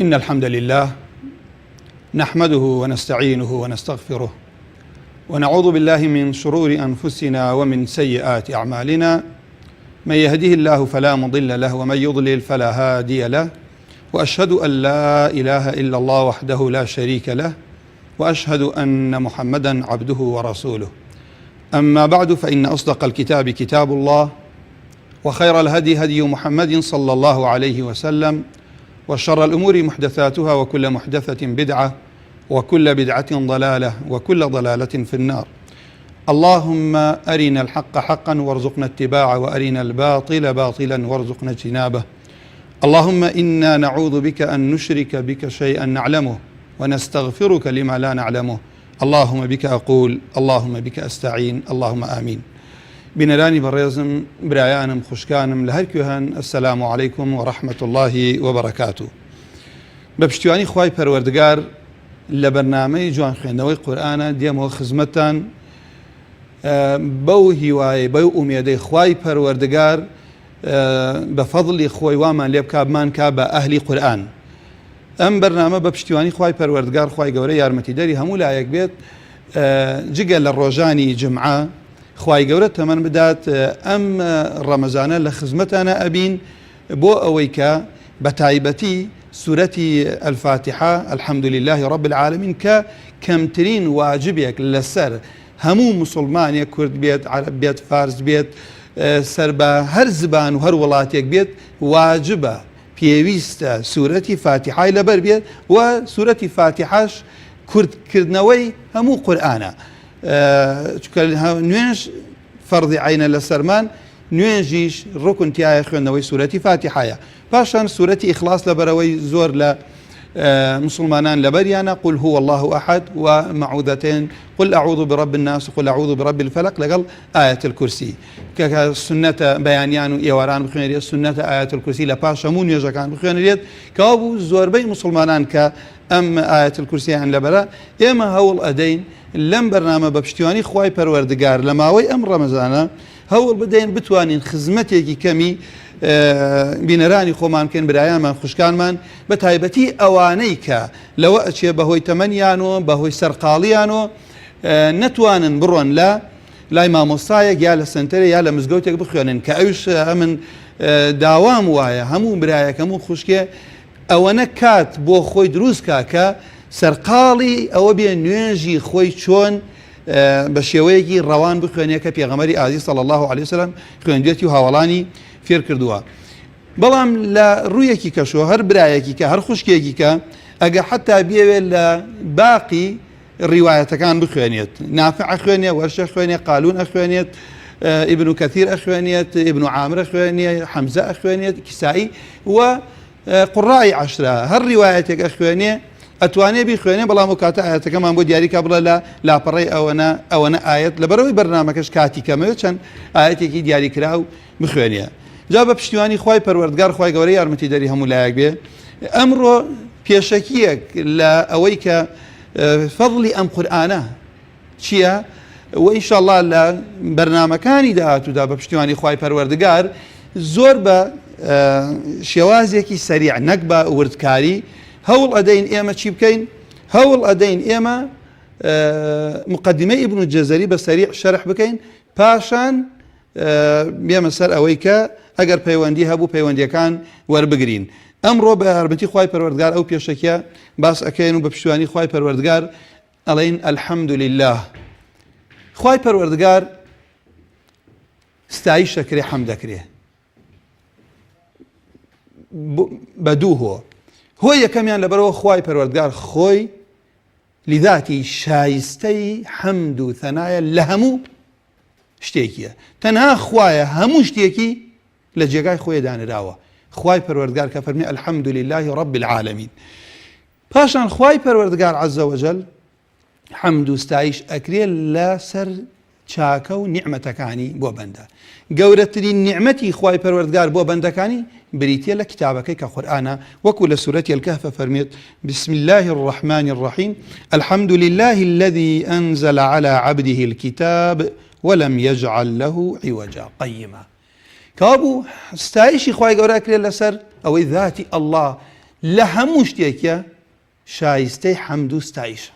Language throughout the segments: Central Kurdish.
إن الحمد لله نحمده ونستعينه ونستغفره ونعوذ بالله من شرور أنفسنا ومن سيئات أعمالنا. من يهده الله فلا مضل له ومن يضلل فلا هادي له، وأشهد أن لا إله إلا الله وحده لا شريك له، وأشهد أن محمدا عبده ورسوله. أما بعد، فإن أصدق الكتاب كتاب الله، وخير الهدي هدي محمد صلى الله عليه وسلم، وشر الأمور محدثاتها، وكل محدثة بدعة، وكل بدعة ضلالة، وكل ضلالة في النار. اللهم أرنا الحق حقا وارزقنا اتباعه، وأرنا الباطل باطلا وارزقنا اجتنابه. اللهم إنا نعوذ بك أن نشرك بك شيئا نعلمه ونستغفرك لما لا نعلمه. اللهم بك أقول، اللهم بك أستعين، اللهم آمين. بنراني بريزم برايانم خوشكانم لهركوهن، السلام عليكم ورحمة الله وبركاته. بپشتیوانی خوای پەروەردگار لە بەرنامەی جوان خوێندنەوەی قورئانە دێمەوە خزمەتتان بەو هیوایە بەو ئومێدەی خوای پەروەردگار بە فەضلی خۆی وامان لێ بکا بمان کا بە ئەهلی قورئان. ئەم بەرنامە بە پشتیوانی خوای پەروەردگار خوای گەورە یارمەتیدەری هەموو لایەک بێت، جگە لە ڕۆژانی جمعە خوای گەورە تەمەن بدات ئەم ڕەمەزانە لە خزمەتانە ئەبین بۆ ئەوەی کە بە تایبەتی سورەتی الفاتحة الحمد لله رب العالمين کە کەمترین واجبێک لەسەر هەموو مسلمانێک کورد بێت، عەرەب بێت، فارس بێت، سەر بە هەر زبان و هەر وڵاتێک بێت، واجبە پێویستە سورەتی فاتحای لەبەر بێت، و سورەتی فاتحاش کوردکردنەوەی هەموو قورئانە. چونکە نوێژ فەرضی عینە لەسەرمان، نوێژیش ڕوکن تایە خوێندنەوەی سورەتی فاتحایە. پاشان سورەتی ئیخلاص لەبەرەوەی زۆر لە مسلمانان لەبەریانە، قل هو الله أحد ومعوذتين قل أعوذ برب الناس قل أعوذ برب الفلق لەگەڵ آية الكرسي کە سنەتە بەیانیان و ئێواران بخوێنرێت، سنەتە آية الكرسي لە پاش هەموو نوێژەکان بخوێنرێت، کەوا بوو زۆربەی مسلمانان کە ئەم آية الكرسییان لەبەرە. ئێمە هەوڵ ئەدەین لەم بەرنامە بە پشتیوانی خوای پەروەردگار لە ماوەی ئەم ڕەمەزانە هەوڵ بدەین بتوانین خزمەتێکی کەمی بینەرانی خۆمان بکەین، برایانمان خوشکانمان، بە تایبەتی ئەوانەی کە لەوە ئەچێ بەهۆی تەمەنیانەوە بەهۆی سەرقاڵیانەوە نەتوانن بڕۆن لای مامۆستایەک یا لە سنتەرێ یا لە مزگەوتێک بخوێنن، کە ئەوش ئەمن داوام وایە هەموو برایەک هەموو خوشکێ ئەوەنە کات بۆ خۆی دروستکە کە سەرقاڵی ئەوە بێ نوێژی خۆی چۆن بە شێوەیەکی ڕەوان بخوێنێ کە پێغەمبەری ئازیز صلی الله علیه وسلم خوێندوێتی و هاوڵانی فێر کردووە. بەڵام لە ڕوویەکی کەشەوە هەر برایەکی کە هەر خوشکێکی کە ئەگە حتا بێوێت لە باقی ڕیوایەتەکان بخوێنێت، نافع ئەخوێنێ، وەرشە خوێنێ، قالون ئەخوێنێت، ئیبن کەثیر ئەخوێنێت، ئیبن عامر ئەخوێنێت، حەمزە ئەخوێنێت، کیسایی و قوڕای عەشرە هەر ڕیوایەتێک ئەخوێنێ ئەتوانێ بیخوێنێ. بەڵام و کاتە ئاەتەکەمان بۆ دیاریکە بڵێ لە لاپەڕی ئەوەنە ئاەت لەبەرەوەی بەرنامەکەش کاتی کەمەوێت چەند ئاەتێکی دیاریکرا و بخوێنێ. جا بە پشتیوانی خوای پەروەردگار خوای گەورە یارمەتیدەری هەموو لایەک بێ، ئەمڕۆ پێشەکیەک لە ئەوەی کە فەضلی ئەم قورئانە چییە، و ئینشاءڵڵا لە بەرنامەکانی داهاتوودا بە پشتیوانی خوای پەروەردگار زۆر بە شێوازێکی سەریع نەک بە وردکاری هەوڵ ئەدەین ئێمە چی بکەین؟ هەوڵ ئەدەین ئێمە مقدمەی ئیبن جەزەری بە سەریع شەرح بکەین، پاشان بێمە سەر ئەوەی کە ئەگەر پەیوەندی هەبوو پەیوەندیەکان وەربگرین. ئەمڕۆ بە یارمەتی خوای پەروەردگار ئەو پێشەکیە باس ئەکەین و بە پشتیوانی خوای پەروەردگار ئەڵێین الحەمد لله. خوای پەروەردگار ستایش دەکرێ، حەمد دەکرێ بە دوو هۆ. هۆی یەکەمیان لەبەرەوە خوای پەروەردگار خۆی لذاتی شایستەی حەمد و ثەنایە لە هەموو شتێکیە، تەنها خوایە هەموو شتێکی لە جێگای خۆی دانراوە. خوای پەروەردگار کە فەرمی الحەمد لله رب العالمین. پاشان خوای پەروەردگار عەزە وەجەل حەمد و ستایش ئەکرێ لەسەر چاکە و نیعمەتەکانی بۆ بەندە. گەورەترین نیعمەتی خوای پەروەردگار بۆ بەندەکانی بریتە لە کتابەکەی کە قورئانە، وەکو لە سورەتی الکەهف فەرمێت بسم الله الرحمن الرحیم الحمد لله الذي أنزل على عبده الكتاب ولم يجعل له عوجا قيما. کەوا بوو ستایشی خوای گەورە کرێت لەسەر ئەوەی ذاتی ئەڵڵا لە هەموو شتێکە شایستەی حەمد و ستایشە.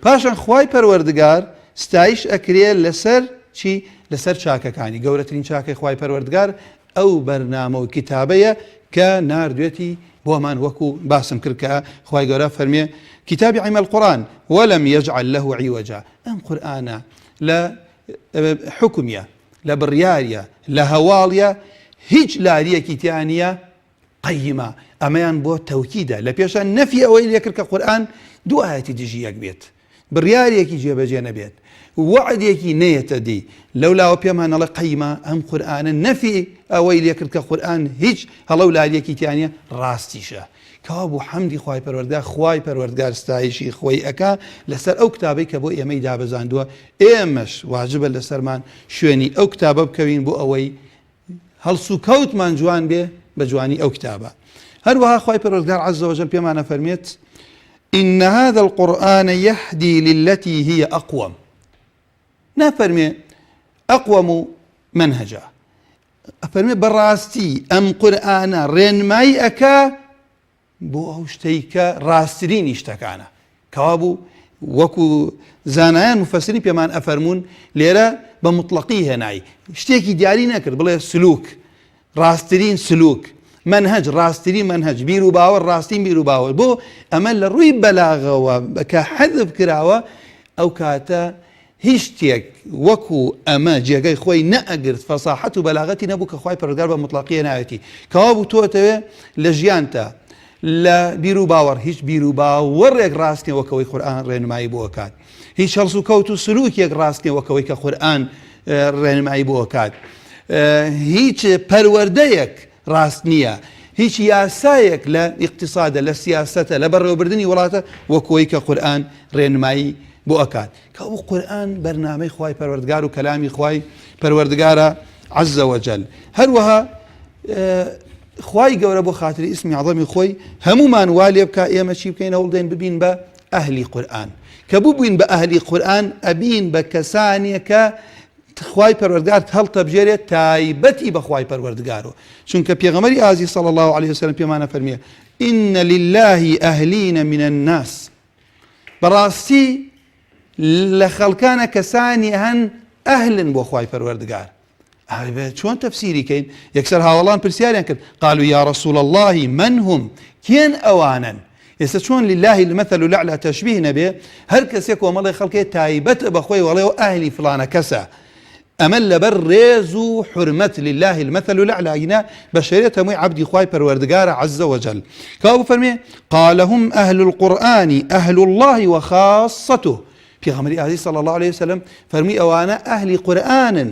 پاشان خوای پەروەردگار ستایش ئەکرێ لەسەر چی؟ لەسەر چاکەکانی. گەورەترین چاکەی خوای پەروەردگار ئەو بەرنامە و کتابەیە کە ناردوێتی بۆمان وەکو باسم کرد کە خوای گەورە فەرمێ کتابی عیمە القورآن وەلەم یەجعل لەه عیوەجا. ئەم قورئانە لە حکمیە، لە بڕیاریە، لە هەواڵیە، هیچ لاریەکی تیان نیە قەیمە. ئەمەیان بۆ تەوکیدە لە پێشان نەفی ئەوەی لێ کرد کە قورئان دوو ئایەتی دژی یەک بێت، بڕیارێکی جێبەجێ نەبێت، وعدێکی نەیەتە دی. لەولاوە پێمان ئەڵێ قەیمە ئەم قورئانە نەفی ئەوەی لێ کرد کە قورئان هیچ هەڵە و لاریەکی تیانە ڕاستیشە. کەوا بوو حەمدی خوای پەروەردگار، خوای پەروەردگار ستایشی خۆی ئەکا لەسەر ئەو کتابەی کە بۆ ئێمەی دابەزاندووە. ئێمەش واجبە لەسەرمان شوێنی ئەو کتابە بکەوین بۆ ئەوەی هەڵسو کەوتمان جوان بێ بە جوانی ئەو کتابە. هەروەها خوای پەروەردگار عەزە وەجەل پێمانە فەرمێت إن هذا القرآن يهدي للتي هي أقوم. نفرمي أقوم منهجا، أفرمي براستي أم قرآن رينماي أكا بو أوشتيك راسترين اشتكانا. كوابو وكو زانایان مفسرین پێمان ئەفەرمون لێرە بە مطلقی هێنایی، شتێکی دیاری نەکرد بڵێ سلوک، ڕاستترین سلوک، منهج ڕاستترین منهج، بیر و باوەڕ ڕاستین بیر و باوەڕ. بۆ ئەمە لە ڕووی بەلاغەوە کە حەذف کراوە ئەو کاتە هیچ شتێک وەکو ئەمە جێگەی خۆی نەئەگرت، فەساحەت و بەلاغەتی نەبوو کە خوای پەروەردگار بە مطلقی هێناوێتی. کەوا بوو تۆتەوێ لە ژیانتە لە بیر و باوەڕ هیچ بیر و باوەڕێک ڕاستنی وەکەوەی قورئان ڕێنمایی بۆ ئەکات، هیچ هەڵس و کەوت و سلوکێک ڕاستنی وەکەوەی کە قورئان ڕێنمایی بۆ ئەکات، هیچ پەروەردەیەک ڕاست نییە، هیچ یاسایەک لە ئیقتیسادە، لە سیاسەتە، لە بەڕێوەبردننی وڵاتە وەکەوەی کە قورئان ڕێنمایی بۆ ئەکات. کە ئەو قورئان بەرنامەی خوای پەروەردگار و کەلامی خوای پەروەردگارە عەزە وەجەل. هەروەها خوای گەورە بۆ خاتری ئیسمی عەظەمی خۆی هەمومان وا لێ بکا ئێمە چی بکەین؟ هەوڵدەین ببین بە ئەهلی قورئان. کە ببووین بە ئەهلی قورئان ئەبین بە کەسانێک کە خوای پەروەردگار هەڵتە بژێرێت تایبەتی بە خوای پەروەردگارەوە. چونکە پێغەمبەری ئازیز صلی الله عليه وسلم پێمانە فەرمیێ إن لله أهلين من الناس. بەڕاستی لە خەڵکانە کەسانی هەن ئەهلن بۆ خوای پەروەردگار. چۆن تەفسیری کەین؟ یەکسەر هاوڵان پرسیاریان کرد قالوا يا رسول الله من هم؟ کێن ئەوانن؟ ئێستا چۆن لله المثل الأعلى تەشبیه نەبێ، هەر کەسێک وەمەڵی خەڵکێ تایبەت بەخۆی وەڵێ و ئەهلی فلانە کەسە. ئەمە لەبەر ڕێز و حرمەت لله المثل الأعلى هنا بەشێرێت هەمووی عەبدی خوای پەروەردگارە عەزە وەجەل. کەوا فەرمێ قال هم أهل القرآن أهل الله وخاصته. پێغەمبەری ئازیز صلی الله عليه وسلم فەرمی ئەوانە ئەهلی قورئانن،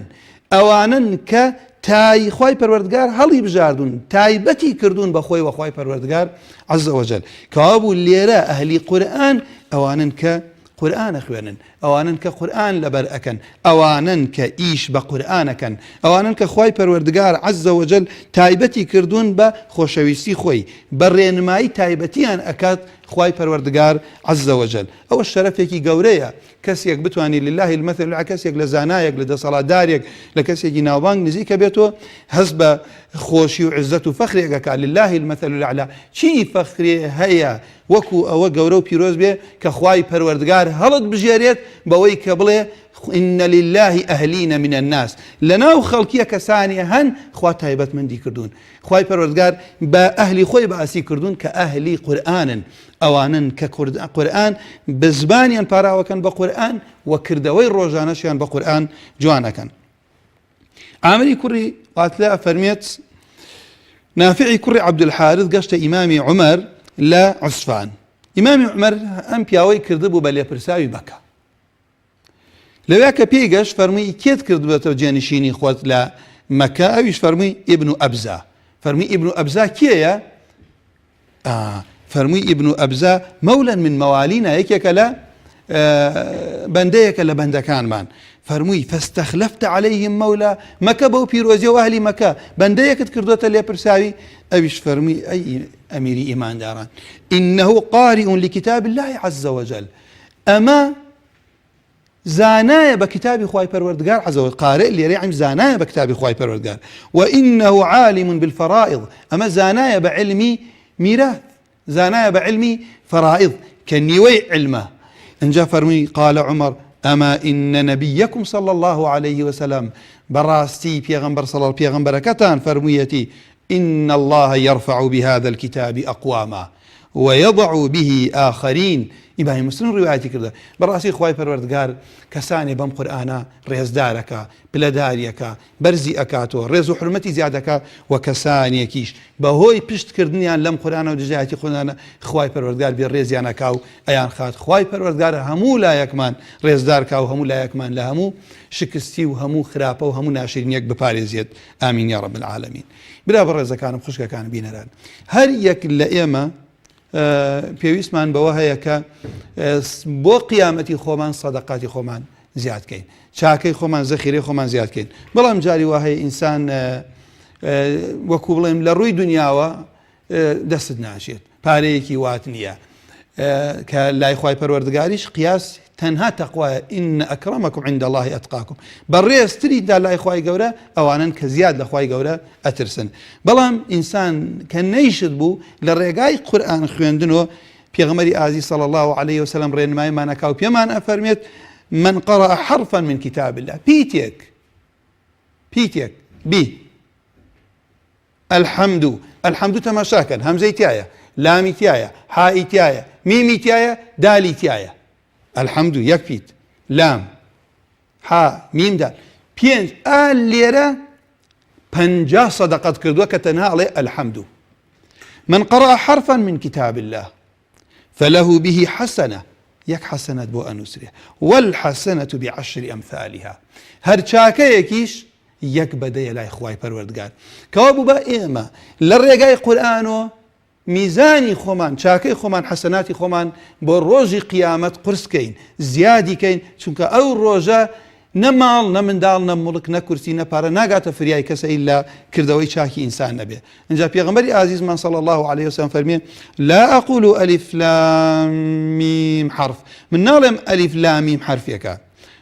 ئەوانن کە تای خوای پەروەردگار هەڵی بژاردون، تایبەتی کردوون بە خۆی وەخوای پەروەردگار عەزە وەجەل. کەوا بوو لێرە ئەهلی قورئان ئەوانن کە قورئانە خوێنن، ئەوانن کە قورئان لەبەر ئەکەن، ئەوانن کە ئیش بە قورئانەکەن، ئەوانن کە خوای پەروەردگار عەزە وەجەل تایبەتی کردوون بە خۆشەویستی خۆی، بە ڕێنمایی تایبەتیان ئەکات خوای پەروەردگار عەزە وەجەل. ئەوە شەرەفێکی گەورەیە کەسێک بتوانێت لله المثل الأعلى، کەسێک لە زانایەک، لە دەسەڵاتدارێک، لە کەسێکی ناوبانگ نزیکە بێتەوە هەست بە خۆشی و عزت و فەخرێک ئەکات. لله المثل الأعلى چی فەخرێ هەیە وەکو ئەوە گەورە و پیرۆز بێ کە خوای پەروەردگار هەڵت بژێرێت بەوەی کە بڵێ إن لله أهلين من الناس. لەناو خەڵکیە کەسانی هەن خوا تایبەتمەندی کردوون، خوای پەروەردگار بە ئەهلی خۆی باسی کردوون کە ئەهلی قورئانن، ئەوانن کە قورئان بە زبانیان پاراوەکەن بە قورئان و کردەوەی ڕۆژانەشیان بە قورئان جوانەکەن. عامری کوڕی قاتلە فەرمێت نافعی کوڕی عەبدولحارث گەشتە ئیمامی عومەر لە عوسفان. ئیمامی عومەر ئەم پیاوەی کردبوو بە لێپرساوی مەکە. لەوێ کە پێی گەشت فەرمووی کێت کردبێتەوە جێنشینی خۆت لە مەکە؟ ئەویش فەرمووی ئیبن ئەبزا. فەرمووی ئیبن ئەبزا کێیە؟ فەرمووی ئیبن ئەبزا مەولەن من مەوالینە، یەکێکە لە بەندەیەکە لە بەندەکانمان. فەرمووی فاستەخلەفتە عەلەیهم مەولا، مەکە بەو پیرۆزیە و ئەهلی مەکە بەندەیەکت کردوتە لێپرساوی؟ ئەویش فەرمووی ئەی ئەمیری ئیمانداران إنه قارئ لكتاب الله عز وجل. ئەمە زانایە بە کتابی خوای پەروەردگار عەزە وەجەل. قارئ لێرە عیم زانایە بە کتابی خوای پەروەردگار. وإنه عالم بالفرائض، ئەمە زانایە بە علمی ميراث زانایە بە علمی فرائض کە نیوەی علمە. انجا فرمي قال عمر أما إن نبيكم صلى الله عليه وسلم براستي بيغمبر صلى الله بيغمبر كتان فرميتي إن الله يرفع بهذا الكتاب أقواما ويضع به آخرين. إبراهيم مسلم روايتي كذا براسي خواي پروردگار كساني بم قرآن ريز دارك بلداريك برزي أكاتو ريز حرمتي زيادك وكساني كيش بهوي پشت كردنيان لم قرآن ودجايتي قرآن خواي پروردگار بالريز يانكاو أيان خات خواي پروردگار همو لا يكمان ريز داركاو همو لا يكمان لهمو شكستي وهمو خرابة وهمو ناشرين يك بپاريزيت آمين يا رب العالمين. بلا برزا كان بخشك كان بينران هر يك لئيما پێویستمان بەوە هەیە کە بۆ قیامەتی خۆمان سەدەقاتی خۆمان زیادکەین، چاکەی خۆمان زەخیرەی خۆمان زیادکەین. بەڵام جاری وا هەیە ئینسان وەکو بڵێم لە ڕووی دنیاوە دەست ناشێت، پارەیەکی وات نییە کە لای خوای پەروەردگاریش قیاس تەنها تەقوایە ئین ئەکرەمەکم عند الله ئەتقاکم. بەڕێزتریدا لای خوای گەورە ئەوانن کە زیاد لە خوای گەورە ئەترسن. بەڵام ئینسان کە نەیشت بوو لە ڕێگای قورئان خوێندنەوە پێغەمبەری ئازیز صلی الله عليه وسلم ڕێنماییمانەکا و پێمان ئەفەرمێت من قرأ حرفا من كتاب الله پیتێک بی الحمد تەماشاکەن هەمزەی تایە لامی تایە حائی تایە میمی تایە دالی تایە الحمد یەک پیت لام ها میم دال پێنج لێرە 50 صدقات کردووە کە تەنها ئەڵێ الحمد. من قرأ حرفا من كتاب الله فله به حسنة يك حسنة بو أنوسري والحسنة بعشر أمثالها. هر چاکەیەکیش یەک بەدەیە لای خوای پەروەردگار. کەوا بوو بە ئێمە لە ڕێگای قورئانەوە میزانی خۆمان چاکەی خۆمان حەسەناتی خۆمان بۆ ڕۆژی قیامەت قورسکەین زیادیکەین، چونکە ئەو ڕۆژە نە ماڵ نە منداڵ نە مڵک نە کورسی نە پارە ناگاتە فریای کەسە ئیلا کردەوەی چاکی ئینسان نەبێ. اینجا پێغەمبەری ئازیزمان صلی الله عليه وسلم فەرمێ لا أقول ألف لام ميم حرف، من ناڵێم ألف لام ميم حرفێکە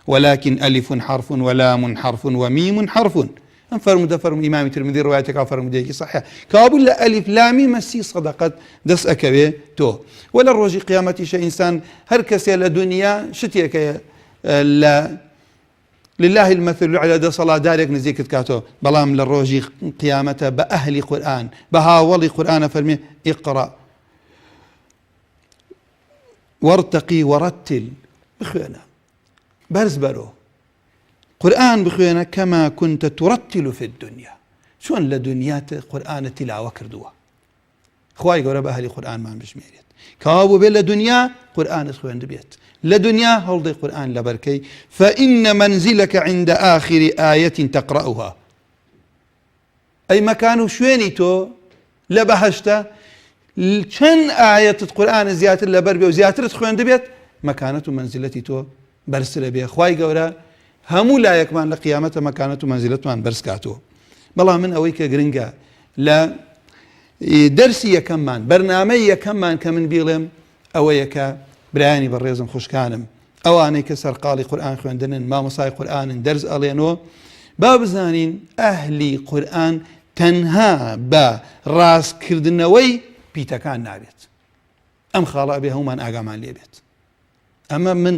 ولكن ألف حرف ولام حرف وميم حرف. ام فرمود امام الترمذي روايتك فرموديك صحيح كابل الف لام مسي صدقت دس اكبه تو ولا روجي قيامتي شيء انسان هركس الى دنيا شتيك لا لله المثل على ده صلاه دارك نزيك كاتو بلام للروجي قيامته باهل قران بهاولي قران فرمي اقرا وارتقي ورتل بخينا برز برو قرآن بخوێنە كما كنت ترتل في الدنيا. شون لدنيات قرآن تلاوة كردووە خوای گەورە بە ئەهلی قورئانمان بژمێرێت کەوا بوو بێت لە دنیا قورئانت خوێند بێت لە دنیا هەڵدەی قورئان لە بەرکەی فإن منزلك عند آخر آية تقرأها. ئەی مەکان و شوێنی تۆ لە بەهەشتە چەند ئاەتت قورئانت زیاتر لەبەر بێ و زیاترت خوێند بێت مەکانەت و منزلەتی تۆ بەرزترە بێ. خوای گەورە هەموو لایەکمان لە قیامەتە مەکانەت و مەنزیلەتمان بەرز کاتەوە. بەڵام من ئەوەی کە گرنگە لە دەرسی یەکەممان بەرنامەی یەکەممان کە من بیڵێم ئەوەیە کە برایانی بەڕێزم خوشکانم ئەوانەی کە سەرقاڵی قورئان خوێندنن مامۆسای قورئانن دەرز ئەڵێنەوە با بزانین ئەهلی قورئان تەنها بە ڕاستکردنەوەی پیتەکان نابێت. ئەم خاڵە ئەبێ هەمومان ئاگامان لێ بێت. ئەمە من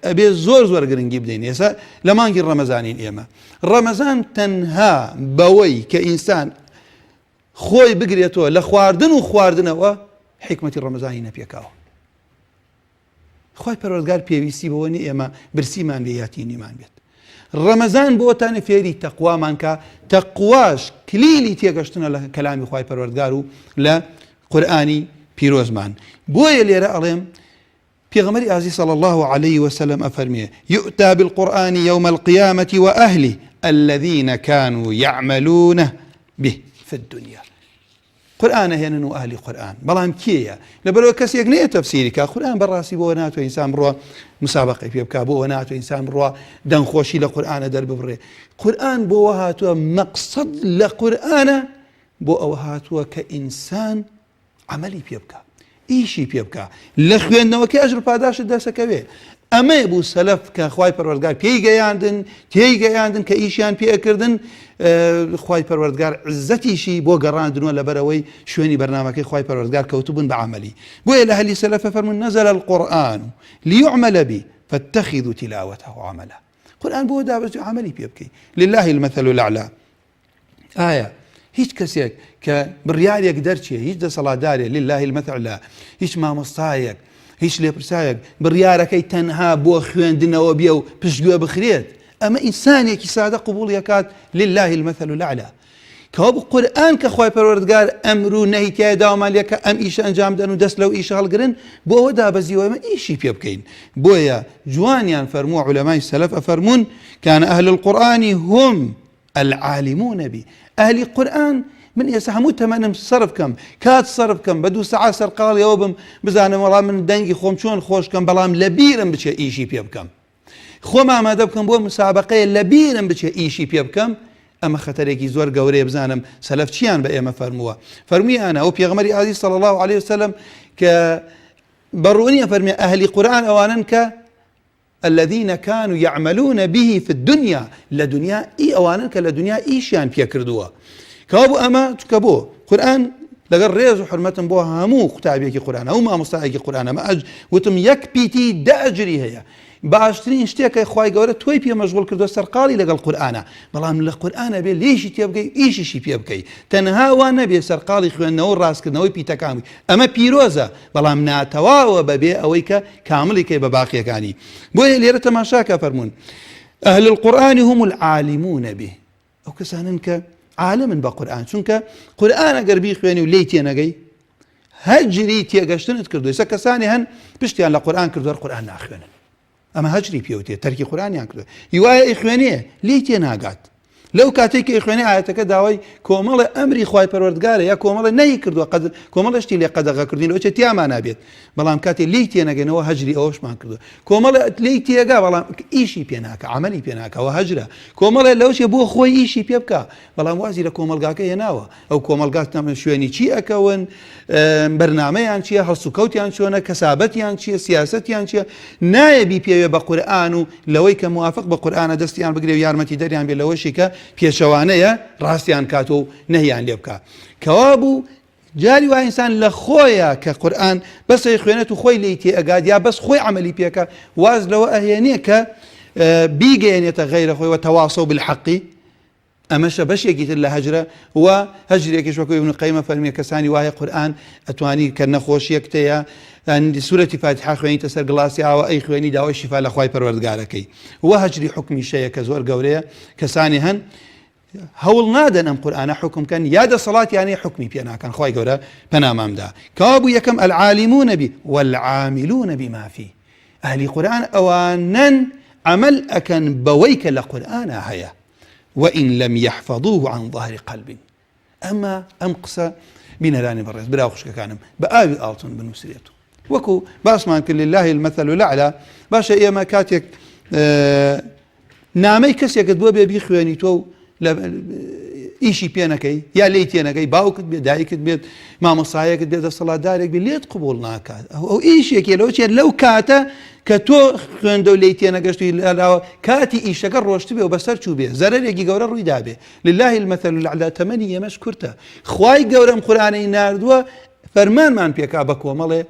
ئەبێ زۆر گرنگی بدەین. ئێستا لە مانگی ڕەمەزانین ئێمە ڕەمەزان تەنها بەوەی کە ئینسان خۆی بگرێتەوە لە خواردن و خواردنەوە حکمەتی ڕەمەزانی نەپێکاوە. خوای پەروەردگار پێویستی بەوە نی ئێمە برسیمان لێ یاتینیمان بێت. ڕەمەزان بۆتانە فێری تەقوامان کە تەقواش کلیلی تێگەشتنە لە کەلامی خوای پەروەردگار و لە قورئانی پیرۆزمان. بۆیە لێرە ئەڵێم پیغمبر عزیز صلی الله عليه وسلم أفرميه يؤتى بالقرآن يوم القيامة وأهله الذين كانوا يعملونه به في الدنيا. قرآن هنا أهل قرآن بلام كيا لبلو كسي يقنية تفسيري قرآن براسي بو ناتو إنسان بروا مسابقة في بكا بو ناتو إنسان بروا دن خوشي لقرآن درب بري قرآن بو هاتو مقصد لقرآن بو هاتو كإنسان عملي بيبكا ئیشی پێ بکە لە خوێندنەوەکە ئەژر پاداشت دەسەکەوێ ئەمە بوو سەلەف کە خوای پەروەردگار پێی گەیاندن کە ئیشیان پێکردن خوای پەروەردگار عزەتیشی بۆ گەڕاندنەوە لەبەرەوەی شوێنی بەرنامەکەی خوای پەروەردگار کەوتبوون بە عەمەلی. بۆیە لە ئەهلی سەلەف فەرمون نەزەل القورئان ليعمل به فاتخذوا تلاوته عملا. قورئان بۆ دابەزی عەمەلی پێ بکەی. لله المثل الأعلى. ئایا هیچ کەسێک کە بڕیارێک دەرچێ، هیچ دەسەڵاتدارێک لله المثل الأعلى، هیچ مامۆستایەک، هیچ لێپرسایەک بڕیارەکەی تەنها بۆ خوێندنەوە بێ و پشتگوێ بخرێت، ئەمە ئینسانێکی سادە قبوڵ یەکات لله المثل الأعلى. کەوا بوو قورئان کە خوای پەروەردگار ئەمر و نەهی تایە داوامان لێ کە ئەم ئیشە ئەنجام دەن و دەست لەو ئیشە هەڵگرن، بۆ ئەوە دابەزیەوە ئێمە ئیشی پێ بکەین. بۆیە جوانیان فەرمووە عولەمای سەلەف ئەفەرمون كان أهل القرآن هم العالمون به. ئەهلی قورئان من ئێستا هەموو تەمەنم سەرف بکەم، کات سەرف بکەم، بە 2 سەعات سەرقاڵیەوە بم بزانم وەڵام من دەنگی خۆم چۆن خۆش بکەم، بەڵام لە بیرم بچێ ئیشی پێ بکەم، خۆم ئامادە بکەم بۆ مسابقەیە لە بیرم بچێ ئیشی پێ بکەم. ئەمە خەتەرێکی زۆر گەورەیە. بزانم سەلەف چیان بە ئێمە فەرمووە. فەرموویانە ئەو پێغەمبەری عەزیز صلی الله عليه وسلم کە بەڕوونیە فەرموویە ئەهلی قورئان ئەوانن کە الذين كانوا يعملون به في الدنيا، لدنيا ئەوانن کە لە دنیا ئیشیان پێ کردووە. کەوا بوو ئەمە چکە بۆ قورئان لەگەڵ ڕێز و حرمەتم بۆ هەموو قوتابیەکی قورئان، هەموو مامۆستایەکی قورئان، ئەمە وتم یەک پیتی 10 ئەجری هەیە. باشترین شتێکە خوای گەورە تۆی پێ مەشغوڵ کردووە سەرقاڵی لەگەڵ قورئانە، بەڵام لە قورئانە بێ لێشی تێ بگەی ئیشیشی پێ بکەی. تەنها وا نەبێ سەرقاڵی خوێندنەوە و ڕاستکردنەوەی پیتەکان بووی، ئەمە پیرۆزە، بەڵام ناتەواوە بەبێ ئەوەی کە کامڵی کەی بە باقیەکانی. بۆیە لێرە تەماشاکە فەرموون ئەهل القورئان هم العالمون به. ئەو کەسانن کە عالمن بە قورئان، چونکە قورئان ئەگەر بیخوێنی و لێی تێنەگەی هەجری تێگەشتنت کردووە. ئێستا کەسانی هەن پشتیان لە قورئان کردووە قورئان ناخوێنن، ئەمە هەجری پێوتێ، تەرکی قورئانیان کردووە. هیوایە ئەیخوێنێ لێی تێناگات، لەو کاتێک کە ئەیخوێنێ ئاەتەکە داوای کۆمەڵە ئەمری خوای پەروەردگارە یا کۆمەڵە نەی کردووە، کۆمەڵە شتی لێ قەدەغەکردین لەوەچێ تیامان نابێت، بەڵام کاتێ لێی تێنەگەنەوە هەجری ئەوەشمان کردووە. کۆمەڵە لێی تێگا بەڵام ئیشی پێ ناکە، عەمەلی پێ ناکە، ئەوە هەجرە. کۆمەڵە لەوشێ بۆ خۆی ئیشی پێ بکە، بەڵام وازی لە کۆمەلگاکە هێناوە. ئەو کۆمەلگات شوێنی چی ئەکەون، بەرنامەیان چییە، هەڵسوکەوتیان چۆنە، کەسابەتیان چییە، سیاسەتیان چییە، نایەبی پێوێ بە قورئان و لەوەی کە موافق بە قورئانە دەستیان بگرێ و یارمەتی دەریان بێ لەوەشی کە پێشەوانەیە ڕاستیان کاتۆ و نەهیان لێ بکە. کەوا بوو جاری وای ئینسان لە خۆیە کە قورئان بەسەی خوێنێت و خۆی لێی تێئەگات یا بەس خۆی عەمەلی پێکە، واز لەوە ئەهێنێ کە بیگەێنێتە غەیرە خۆی وتەواصەو بالحەقی. ئەمەشە بەشێکی تر لە هەجرە و هەجرێکیش وەکو ئیبن قەیمە فەرمیێ کەسانی وایە قورئان ئەتوانی کە نەخۆشیەک تەیە سوورەتی فاتحە خوێنیتە سەر گڵاسی ئاوە ئەی خوێنی داوای شیفا لە خوای پەروەردگارەکەی. و هەجری حکمی شەیە کە زۆر گەورەیە، کەسانی هەن هەوڵ نادەن ئەم قورئانە حکمکەن یا دەسەڵاتیانەیە حکمی پێ ناکەن. خوای گەورە پەنامامدا. کەوا بوو یەکەم العالمون به والعاملون بما فيه. ئەهلی قورئان ئەوانن عەمەل ئەکەن بەوەی کە لە قورئانە هەیە وإن لم يحفظوه عن ظهر قلب. أما أم قصة بينراني برز براو خشكانم بآوي آلتون بنوسريتو وكو باسمان كل لله المثل الأعلى باشا إيما كاتيك نامي كسيك دبوا بي خواني تو ئیشی پێ نەکەی یا لێی تێنەکەی، باوکت بێت، دایکت بێت، مامۆستایەکت بێت، دەسەڵاتدارێک بێت، لێت قبوڵ ناکات. ئەو ئیشێکی لەوچێت لەو کاتە کە تۆ خوێندە و لێی تێنەگەشتی لەلاوە کاتی ئیشەکە ڕۆشت بێ و بەسەر چوو بێ، زەرەرێکی گەورە ڕووی دابێ. لله المثل الأعلى تەمەنی ئێمەش کورتە. خوای گەورەم قورئانەی ناردووە فەرمانمان پێکا بە کۆمەڵێ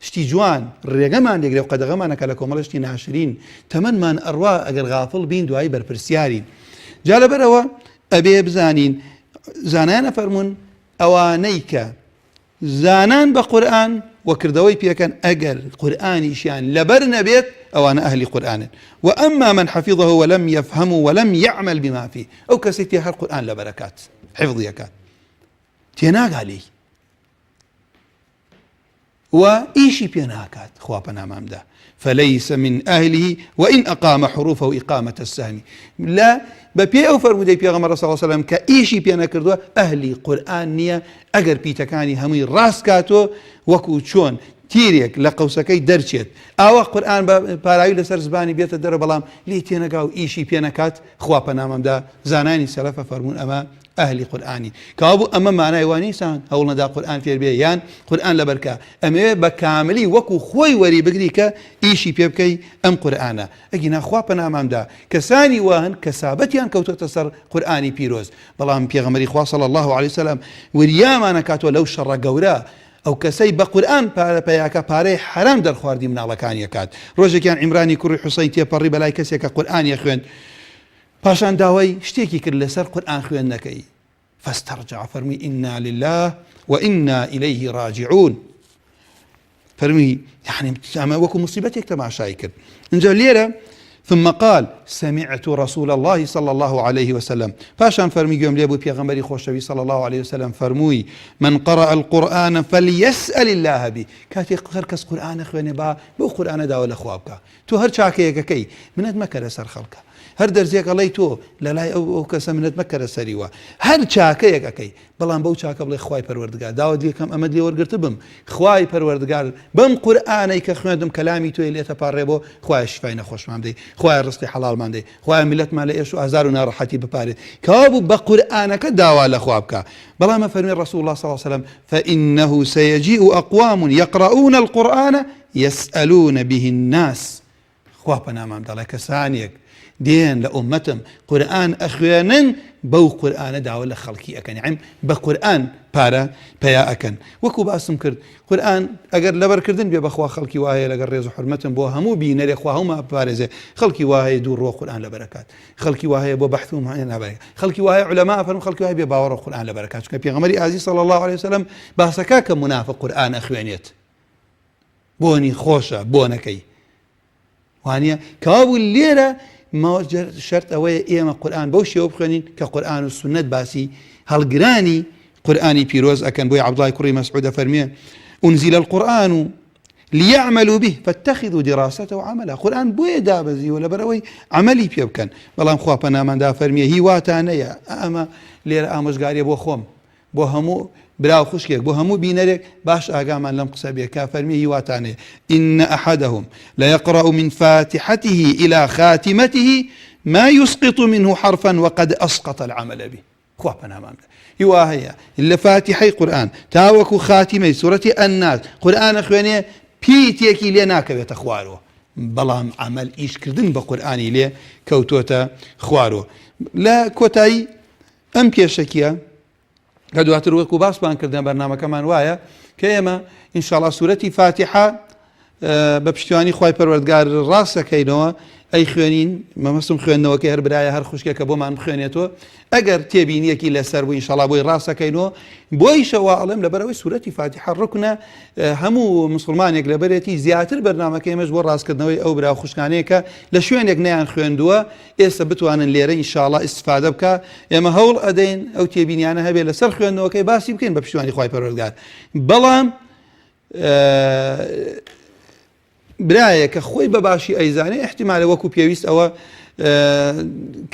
شتی جوان ڕێگەمان دەگرێت و قەدەغەمانەکە لە کۆمەڵە شتی ناشرین. تەمەنمان ئەڕوا ئەگەر غافڵ بین دوایی بەرپرسیارین. جا لەبەرەوە ئەبێ بزانین زانایانە فەرمون ئەوانەی کە زانان بە قورئان وەکردەوەی پێکەن ئەگەر قورئانیشیان لەبەر نەبێت ئەوانە ئەهلی قورئانن. وأما من حفظه ولم يفهم ولم يعمل بما فيه. ئەو کەسێک تێ هەر قورئان لەبەرەکات حفظیەکات تێناگالی و ئیشی پێ ناکات خوا پەنامامدا فليس من أهله وإن أقام حروفه إقامة السهم. لا بەپێ ئەو فەرمودەی پێغەمبەر صلی الله علیه وسلم کە ئیشی پێ نەکردووە ئەهلی قورئان نییە ئەگەر پیتەکانی هەمووی ڕاست کاتۆ وەکو چۆن تیرێک لە قەوسەکەی دەرچێت ئاوا قورئان بە پاراوی لەسەر زبانی بێتە دەرە بەڵام لی تێنەگا و ئیشی پێنەکات خوا پەنامەمدا زانانی سەلەفە فەرموون ئەمە ئەهلی قورئانی کەوابوو ئەمە مانای وانیسان هەوڵ نەدا قورئان فێر بێ یان قورئان لەبەرکە ئەمەوێ بە کاملی وەکو خۆی وەری بگری کە ئیشی پێ بکەی ئەم قورئانە ئەگینا خوا پەنامەمدا کەسانی وان کەسابەتیان کەوتۆتە سەر قورئانی پیرۆز بەڵام پێغەمبەری خوا صلی الله عليه وسلم وریامان کاتۆ لەو شەڕە گەورە ئەو کەسەی بە قورئان پەیاکە پارەی حرام دەرخواردی مناڵەکانی کات ڕۆژێکیان عیمرانی کوڕی حوسەین تێپەڕی بەلای کەسێکە قورئانی خوێن پاشان داوای شتێکی کرد لەسەر قورئان خوێندنەکەی فاسترجع فەرمی ئینا لله وئینا إليه راجعون فەرمی يعني ئەمە وەکو مصیبەتێک تەماشای کرد اینجا لێرە ثم قال سمعت رسول الله صلى الله عليه وسلم پاشان فەرمی گوێم لێ بوو پێغەمبەری خۆشەوی صلى الله عليه وسلم فەرمووی من قرأ القرآن فليسأل الله به کاتێک هەر کەس قورئانە خوێنێ بەو قورئانە داوا لە خوا بکە تۆ هەر چاکەیەکەکەی منەت مەکە لەسەر خەڵکە هەر دەرزێک ئەڵێی تۆ لەلای ئەو کەسە منەت مەکە لەسەریوە هەر چاکەیەکەکەی بەڵام بەو چاکە بڵێ خوای پەروەردگار داوت لێکەم ئەمەد لێ وەرگرت بم خوای پەروەردگار بەم قورئانەی کە خوێندم کەلامی تۆی لێتە پاڕێ بۆ خوای شیفای نەخۆشمان بدەی خوای ڕزقی حەڵالمان دەی خوای میلەتمان لە ئێش و ئازار و ناڕەحەتی بپارێت کەوابوو بە قورئانەکە داوا لە خوا بکە بەڵام فەرمی ڕسوول الله صلی الله عليه وسلم فإنه سيجيء أقوام يقرؤون القرآن يسألون به الناس خوا پەنامام دەڵێ کەسانێک دێن لە ئومەتم قورئان ئەخوێنن بەو قورئانە داوا لە خەڵکی ئەکەن عیم بە قورئان پارە پەیا ئەکەن وەکو باسم کرد قورئان ئەگەر لەبەرکردن بێ بەخوا خەڵکی وایە لەگەر ڕێز و حورمەتم بۆ هەموو بینەرێ خوا هەموو پارێزێ خەڵکی وایە دوو ڕۆ قورئان لەبەرکات خەڵکی وایە بۆ بەحث و نابێت خەڵکی وایە عولەما فەرمون خەڵکی وایە بێ باوەڕ قورئان لەبەرکات چونکە پێغەمبەری ئازیز صلی الله عليه وسلم باسەکە کە منافق قورئان ئەخوێنێت بۆنی خۆشە بۆ نەکەی وانە کەوابوو لێرە شرط ئەوەیە ئێمە قورئان بەو شێوە بخوێنین کە قورئان و سنت باسی هەڵگرانی قورئانی پیرۆز ئەکەن بۆی عەبدوڵای کوڕی مەسعود فەرمێ أنزل القرآن ليعملوا به فاتخذوا دراسته عملا قورئان بۆیە دابەزیوە لەبەرەوەی عملی پێ بکەن بەڵام خوا پەنامەندا فەرمیێ هیواتانەیە ئەمە لێرە ئامۆژگاریە بۆ خۆم بۆ هەموو براو خوشکێک بۆ هەموو بینەرێک باش ئاگامان لەم قسە بێ کا فەرمی هیواتانەیە إن أحدهم ليقرأ من فاتحته إلى خاتمته ما يسقط منه حرفا وقد أسقط العمل به خوا پەنامەندا هیوا هەیە لە فاتحەی قورئان تاوەکو خاتیمەی سوورەتی ئەنناس قورئانە خوێنێ پیتێکی لێ ناکەوێتە خوارەوە بەڵام عمل ئیشکردن بە قورئانی لێ کەوتۆتە خوارەوە لە کۆتایی ئەم پێشەکیە کە دواتر وەکو باسمان کردن بەرنامەکەمان وایە کە ئێمە ئینشاڵڵا سوورەتی فاتحە بە پشتیوانی خوای پەروەردگار ڕاستەکەینەوە ئەی خوێنین مەمەستم خوێندنەوەکە هەر برایە هەر خوشکێکە بۆمان بخوێنێتەوە ئەگەر تێبینیەکی لەسەر بوو ئینشاڵڵا بۆی ڕاستەکەینەوە بۆی شەوا ئەڵێم لەبەرەوەی سوورەتی فاتحە ڕوکنە هەموو مسلمانێک لەبەرێتی زیاتر بەرنامەکە ئێمەش بۆ ڕاستکردنەوەی ئەو برا خوشکانەیەکە لە شوێنێک نەیان خوێندووە ئێستا بتوانن لێرە ئینشاڵڵا ئیستیفادە بکە ئێمە هەوڵ ئەدەین ئەو تێبینیانە هەبێ لەسەر خوێندنەوەکەی باسی بکەین بە پشتیوانی خوای پەروەردگار بەڵام برایە کە خۆی بەباشی ئەیزانێ احتیمالە وەکو پێویست ئەوە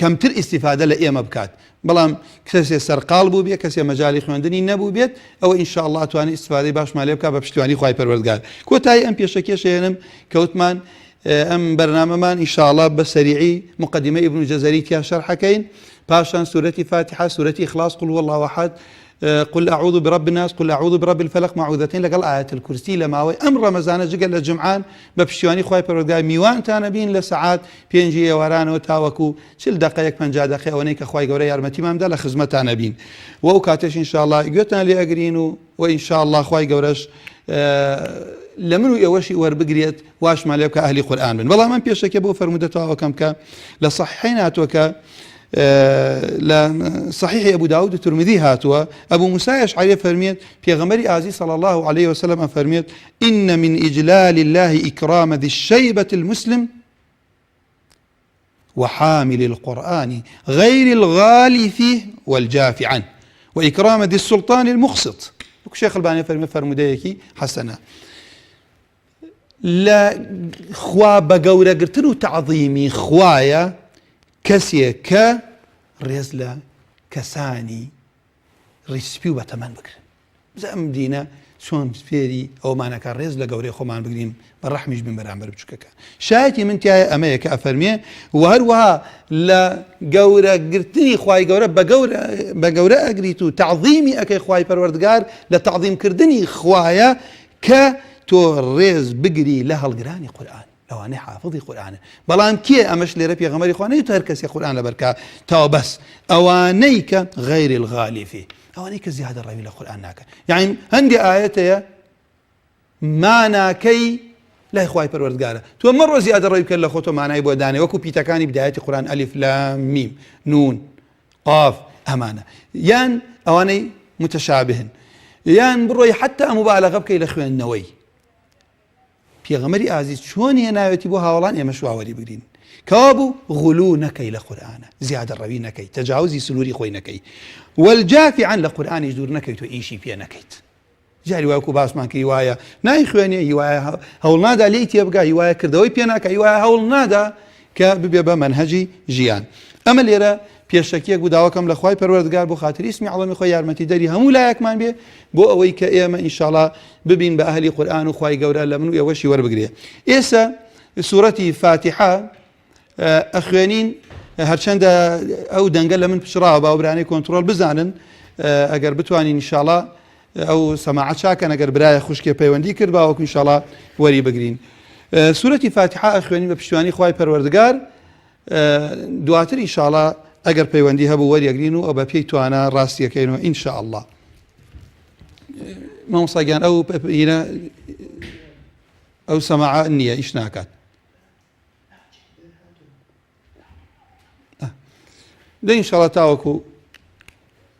کەمتر ئیستیفادە لە ئێمە بکات بەڵام کەسێ سەرقاڵ بوو بێت کەسێ مەجای خوێندنی نەبوو بێت ئەوە ئینشاءڵڵا توانێت ئیستیفادەی باشمان لێ بکات بە پشتیوانی خوای پەروەردگار کۆتایی ئەم پێشەکێش هێنم کەوتمان ئەم بەرنامەمان ئینشاءڵڵا بە سەریعی مقدمەی ئیبن جەزەری تیا شەرحەکەین پاشان سوورەتی فاتحە سوورەتی ئیخلاص قل هو الله أحد قل أعوذ برب الناس قل أعوذ برب الفلق معوذتين لقل آية الكرسي لماوي أم رمضان جقل لجمعان بپشتیوانی خوای پەروەردگار میوانتانە بین لە سەعات پێنجی ئێوارانەوە تاوەکو 40 دقەیەک 50 دقەیە ئەوەی کە خوای گەورە یارمەتیماندا لە خزمەتانە بین و ئەو کاتێش ئینشاءڵڵا گوێتان لێ ئەگرین و ئینشاءڵڵا خوای گەورەش لە من و ئێوەشی وەربگرێت واشمان لێ بکە ئەهلی قورئان بن بەڵام من پێشەکە بۆ فەرموودەتەوەکەم کە لە صحیحین هاتووە صحيح أبو داود الترمذي هاتوا أبو موسى الأشعري فرميت بيغمري عزيز صلى الله عليه وسلم فرميت إن من إجلال الله إكرام ذي الشيبة المسلم وحامل القرآن غير الغالي فيه والجاف عنه وإكرام ذي السلطان المقسط الشيخ الباني فرموديكي حسنا لا خوا بقورة قرتنو تعظيمي خوايا کەسێک کە ڕێز لە کەسانی ڕیسپی و بەتەمەن بکرن ئەم دینە چۆن فێری ئەومانەکە ڕێز لە گەورەی خۆمان بگرین بە ڕەحمیش بن بەرامبەر بچووکەکە. شایەتی من تایە ئەمەیە کە ئەفەرمێ و هەروەها لە گەورەگرتنی خوای گەورە بە گەورە ئەگریت و تعظیمی ئەەکەی خوای پەروەردگار لە تعظیمکردنی خوایە کە تۆ ڕێز بگری لە هەڵگرانی قورئان، ئەوانەی حافظی قورئانە. بەڵام کێ ئەمەش لێرە پێغەمبەری خوا نەیوت هەر کەسێ قورئان لەبەرکە تاوە بەس، ئەوانەی کە غەیری الغالیفی، ئەوانەی کە زیادە ڕەوی لە قورئان ناکەن. یعنی هەندێک ئایەتەیە ماناکەی لای خوای پەروەردگارە، تۆ مەڕۆ زیادە ڕەوی بکەن لە خۆتۆ مانای بۆ دانێ، وەکو پیتەکانی بدایەتی قورئان ئەلیف لام میم نون قاف ئەمانە، یان ئەوانەی متشابهن، یان بڕۆی حتا مبالغە بکەی لە خوێندنەوەی. پێغەمبەری ئازیز چۆن هێناوێتی بۆ هاوڵان ئێمە شواوەری بگرین کەوا بوو غولو نەکەی لە قورئانە، زیادە ڕەوی نەکەی، تەجاوزی سنووری خۆی نەکەی، وەلجافی عن لە قورئانیش دوور نەکەیت و ئیشی پێ نەکەیت. جاری وایە کو باسمان کە هیوایە نایخوێنێ، هیوایە هەوڵ نادا لێی تێبگا، هیوایە کردەوەی پێ ناکە، هیوایە هەوڵ نادا کە ببێ بە مەنهەجی ژیان. ئەمە لێرە پێشەکیەک بوو داواکەم لە خوای پەروەردگار بۆ خاتری اسمی عەڵەمی خۆی یارمەتی دەری هەموو لایەکمان بێ بۆ ئەوەی کە ئێمە ئینشاءڵڵا ببین بە ئەهلی قورئان و خوای گەورە لە من و ئێوەشی وەربگرێ. ئێستا سوورەتی فاتحە ئەخوێنین، هەرچەندە ئەو دەنگە لە من پشراوە باوەبرانەی کۆنتڕۆل بزانن، ئەگەر بتوانین ئینشاءڵڵا ئەو سەماعەت چاکەن، ئەگەر برایە خوشکێ پەیوەندی کرد باوەکو ئینشاءڵڵا وەری بگرین. سوورەتی فاتحە ئەخوێنین بە پشتیوانی خوای پەروەردگار، دواتر ئینشاءڵڵا ئەگەر پەیوەندی هەبوو وەریەگرین و ئەو بە پێی توانە ڕاستیەکەینەوە ئینشاءڵڵا. مامۆستاگیان ئەو سەماعە نییە، ئیش ناکات. دە ئینشاءڵڵا تاوەکو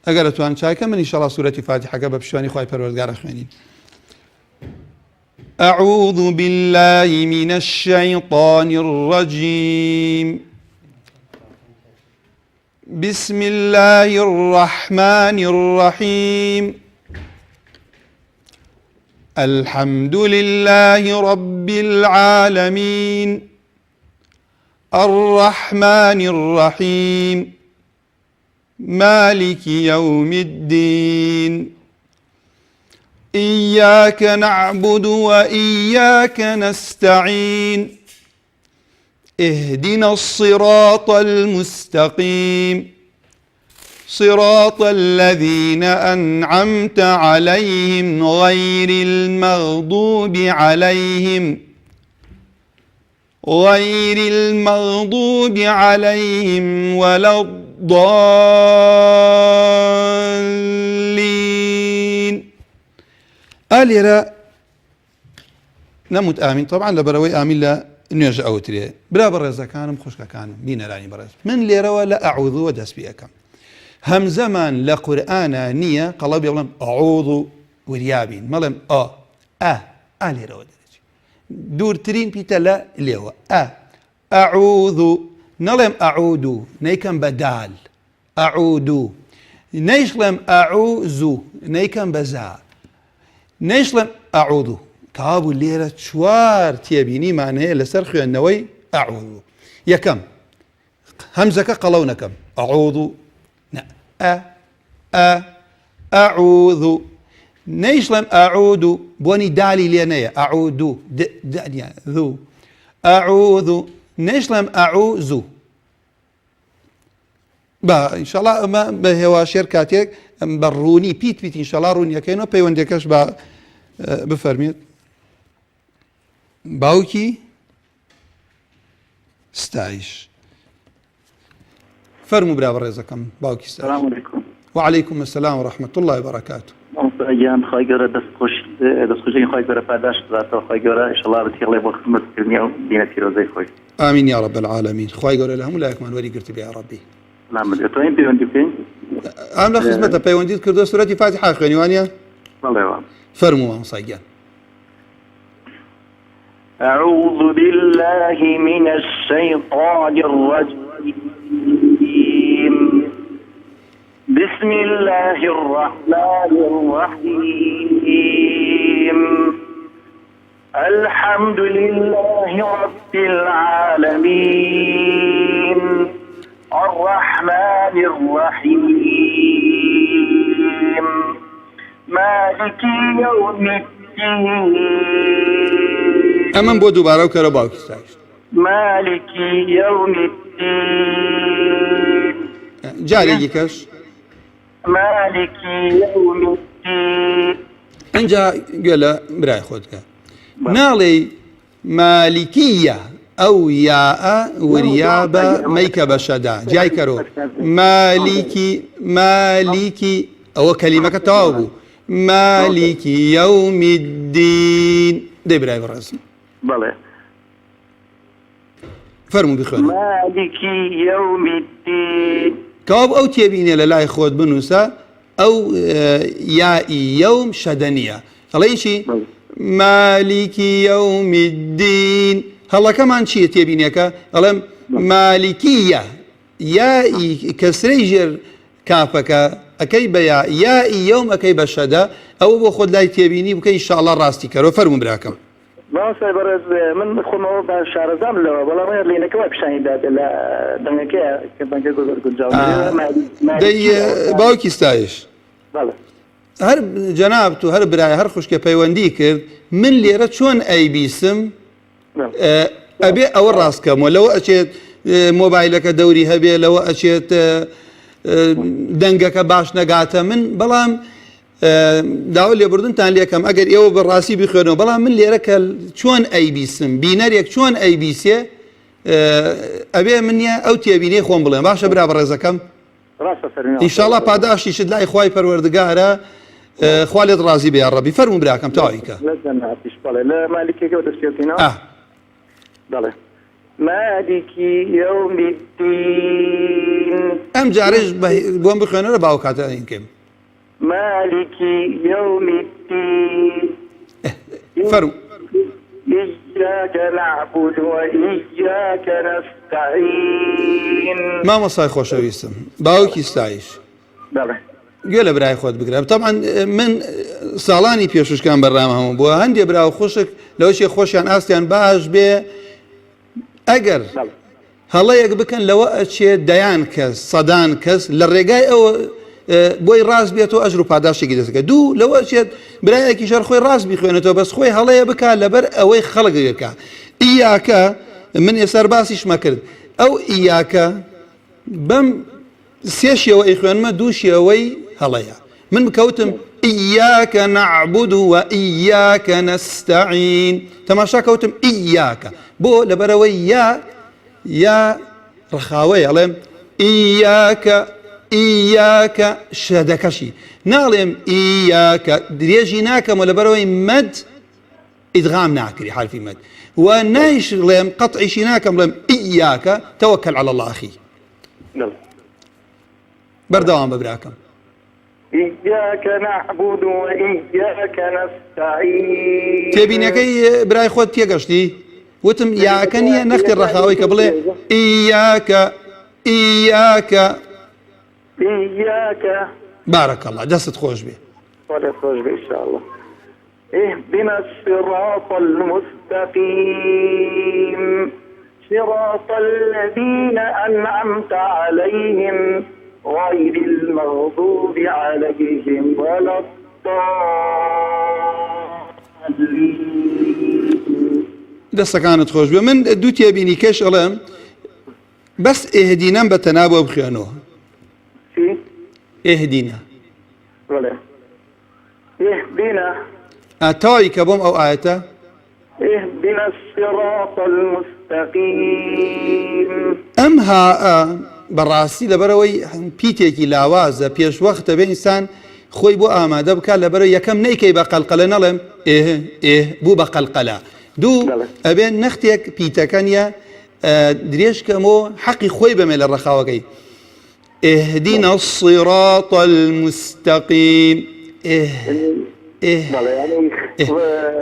ئەگەر ئەتوان چاکە من ئینشاءڵڵا سوورەتی فاتحەکە بە پشتیوانی خوای پەروەردگار ئەخوێنین. أعوذ بالله من الشيطان الرجيم. بسم الله الرحمن الرحيم. الحمد لله رب العالمين الرحمن الرحيم مالك يوم الدين إياك نعبد وإياك نستعين اهدنا الصراط المستقيم صراط الذين أنعمت عليهم غير المغضوب عليهم ولا الضالين. ئالێرە نەموت ئامین، طبعا لەبەرەوەی ئامین لە نوێژە ئەوترێ. برا بە ڕێزەکانم خوشکەکانم بینەرانی بەڕێز، من لێرەوە لە ئەعوذوە دەست پێ ئەەکەم. هەمزەمان لە قورئانە نییە قەڵە بێ بڵێم ئەعوذ وریابین، مەڵێم ئا لێرەوە دەرەچێت، دوورترین پیتە لە لێوە ئەعوذ، نەڵێم ئەعوود نەیکەم بە دال، ئەعوود نەیشڵێم ئەعوذ نەیکەم بە زا، نەیشڵێم ئەعوذ. کابوو لێرە چوار تێبینیمان هەیە لەسەر خوێندنەوەی ئەعوذ. یەکەم هەمزەکە قەڵەو نەکەم، ئەعوذ ئەعوذ، نەیشڵێم ئەعوود بۆنی دالی لێ نەیە، ئەعوود ذو ئەعوذ، نەیشڵێم ئەعوذ. با ئینشاءڵڵا ئەمە بە هێواشێر کاتێک بە ڕوونی پیت ئینشاءڵڵا ڕوونیەکەینەوە. پەیوەندەکەش بە بفەرمێت. باوکی ستایش، فەرموو برا بەڕێزەکەم باوکی ستایش. السلام عليكم. وعليكم السلام ورحمة الله وبركاته. ئەیان خی گەورە دەستخۆشی خی گەورە پاداش بداتەوە، خی گەورە ئینشاءڵڵا بەتیڵێ بۆ خزمەتکردنی و دینە پیرۆزەی خۆی. آمین یا رب العالمین. خی گەورە لە هەموو لایەکمان وەریگرت بێ یا ربی. دەتوانین پەیوەندی بکەین؟ ئەم لە خزمەتە پەیوەندیت کردو سوورەتی فاتحە خوێنی وانە؟ بەڵێوە. فەرموو مامۆستاگیان. أعوذ بالله من الشيطان الرجيم. بسم الله الرحمن الرحيم. الحمد لله رب العالمين الرحمن الرحيم مالك يوم الدين ئەمەم بۆ دووبارە و کەرە باوکی ستایش مالك يوم الدين جارێکی کەش مالك يوم الدين ئەنجا گوێ لە برای خۆتکە ناڵێ مالیکیە ئەو یاءە وریابە مەیکە بەشەدا جای کەرۆ مالیکی ئەوە کەلیمەکە تەواو بوو مالیکی یەومی الدین دەی برای بەڕێزم بەڵێ فەرموو بخوێن مالك يوم الدين کەواب ئەو تێبینێ لە لای خۆت بنووسە ئەو یائی یەوم شەدەنیە هەڵەیشی مالیکی یەومی الدین هەڵەکەمان چییە تێبینێکە ئەڵێم مالیکیە یائی کەسرەی ژێر کافەکە ئەەکەی بە یائی یەوم ئەەکەی بە شەدە ئەوە بۆ خۆت لای تێبینی بکەی ئینشاءڵڵا ڕاستی کەرەوە فەرموو براکەم ماسای بەڕێز من خۆمەوە بە شارەزام لەوە بەڵام لێنەکەەوە پیشانی دادە لە دەنگەکەیە کە بەنگە گۆزەر گونجاو دەی باوکی ستایش بەڵێ هەر جەناب تو هەر برای هەر خوشکە پەیوەندی کرد من لێرە چۆن ئەیبیسم ئەبێ ئەوە ڕاستکەمەوە لەوە ئەچێت مۆبایلەکە دەوری هەبێ لەوە ئەچێت دەنگەکە باش نەگاتە من بەڵام داوا لێبوردنتان لێکەم ئەگەر ئێوە بەڕاستی بخوێنەوە بەڵام من لێرە کە چۆن ئەیبیسم بینەرێک چۆن ئەیبیسێ ئەبێ منە ئەو تێبینەی خۆم بڵێم باشە برا بەڕێزەکەم ئینشاءڵڵا پاداشتیشت لای خوای پەروەردگارە خوا لێت ڕازی بێ یا ڕەبی فەرموو براکەم تاویکە لە مالکێکەوە دەستپێڵتینەوە بەڵێ مالکی یوم الدین ئەم جارێش بۆم بخوێنەرە باو کاتەکەم مالك يوم الدين فەرموو إياك نعبد وإياك نستعين مامۆستای خۆشەویستم باوکی ستایش بەڵێ گوێ لە برای خۆت بگرە طبعاً من ساڵانی پێشوشکان بەڕامە هەموو بووە هەندێک برا و خۆشک لەوەشی خۆشیان ئاستیان باش بێ ئەگەر هەڵەیەک بکەن لەوە ئەچێت دەیان کەس سەدان کەس لە ڕێگای ئەوە بۆی ڕاست بێتەوە ئەژر و پاداشتێکی دەستەکە دوو لەوە ئەچێت برایەکی شەر خۆی ڕاست بیخوێنێتەوە بەس خۆی هەڵەیە بکە لەبەر ئەوەی خەڵکەکە ئیاکە من ێسەر باسیش مەکرد ئەو ئیاکە بەم سێ شێوە ئەیخوێنمە دوو شێوەی هەڵەیە من بکەوتم ئیاکە نەعبود و ئیاکە نەستەعین تەماشا کەوتم ئیاکە بۆ لەبەرەوەی یا ڕخاوەیە ئەڵێم ئیاکە شەدەکەشی ناڵێم ئیاکە درێژی ناکەمە لەبەرەوەی مەد ئیدغام ناکری حرفی مەد و نایش لێم قەتعیشی ناکەم بڵێم ئیاکە تەوەکەل عەلە الله ئەخی بەردەوام بە براکەم إياك نعبد وإياك نستعين تێبینەکەی برای خۆت تێگەشتی وتم یاکە نییە نەختی ڕەخاوەی کە بڵێ ئیاکە إياك بارك الله دەستت خۆش بێ ولا خوش إن شاء الله اهدنا الصراط المستقيم صراط الذين أنعمت عليهم غير المغضوب عليهم ولا الضالين دەستەکانت خۆش بێ من دوو تێبینی کەش ئەڵێم بەس ئێهدینەم بە تەنابۆ بخوێنەوە ئێهدینە ولا اهدنا تاوی کە بۆم ئەو ئاەتە اهدنا الصراط المستقيم ئەم ها بەڕاستی لەبەرەوەی پیتێکی لاوازە پێشوەختە بێ ئینسان خۆی بۆ ئامادە بکات لەبەرەوە یەکەم نەیکەی بە قەلقەلە نەڵێم بوو بە قەلقەلە دوو ئەبێ نەختێک پیتەکە نیە درێژکەمەوە حەقی خۆی بەمێ لە ڕەخاوەکەی اهدنا الصراط المستقيم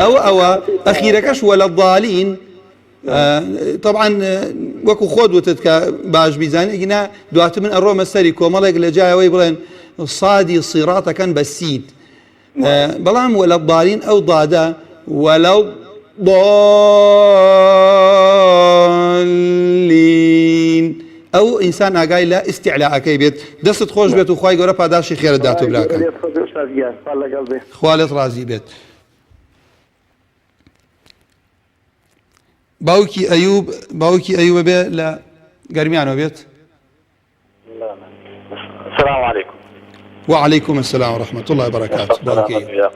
ئەوە ئەخیرەکەش وەلە الضالین طبعا وەکو خۆت وتت کە باش بیزانێکینا دواتر من ئەڕۆمە سەری کۆمەڵێک لە جایەوەی بڵێن سادی سیڕاتەکەن بە سید بەڵام وەلە الضالین ئەو دادە وەلە الضالین ئەو ئینسان ئاگای لە ئیستیعلاءەکەی بێت دەستت خۆش بێت و خوای گەورە پاداشی خێرت داتوە براکەم خوا لەگەڵ ڕازی بێت. باوکی ئەیوب بێ لە گەرمیانەوە بێت. السلام عليكم. وعليكم السلام ورحمة الله وبركاته.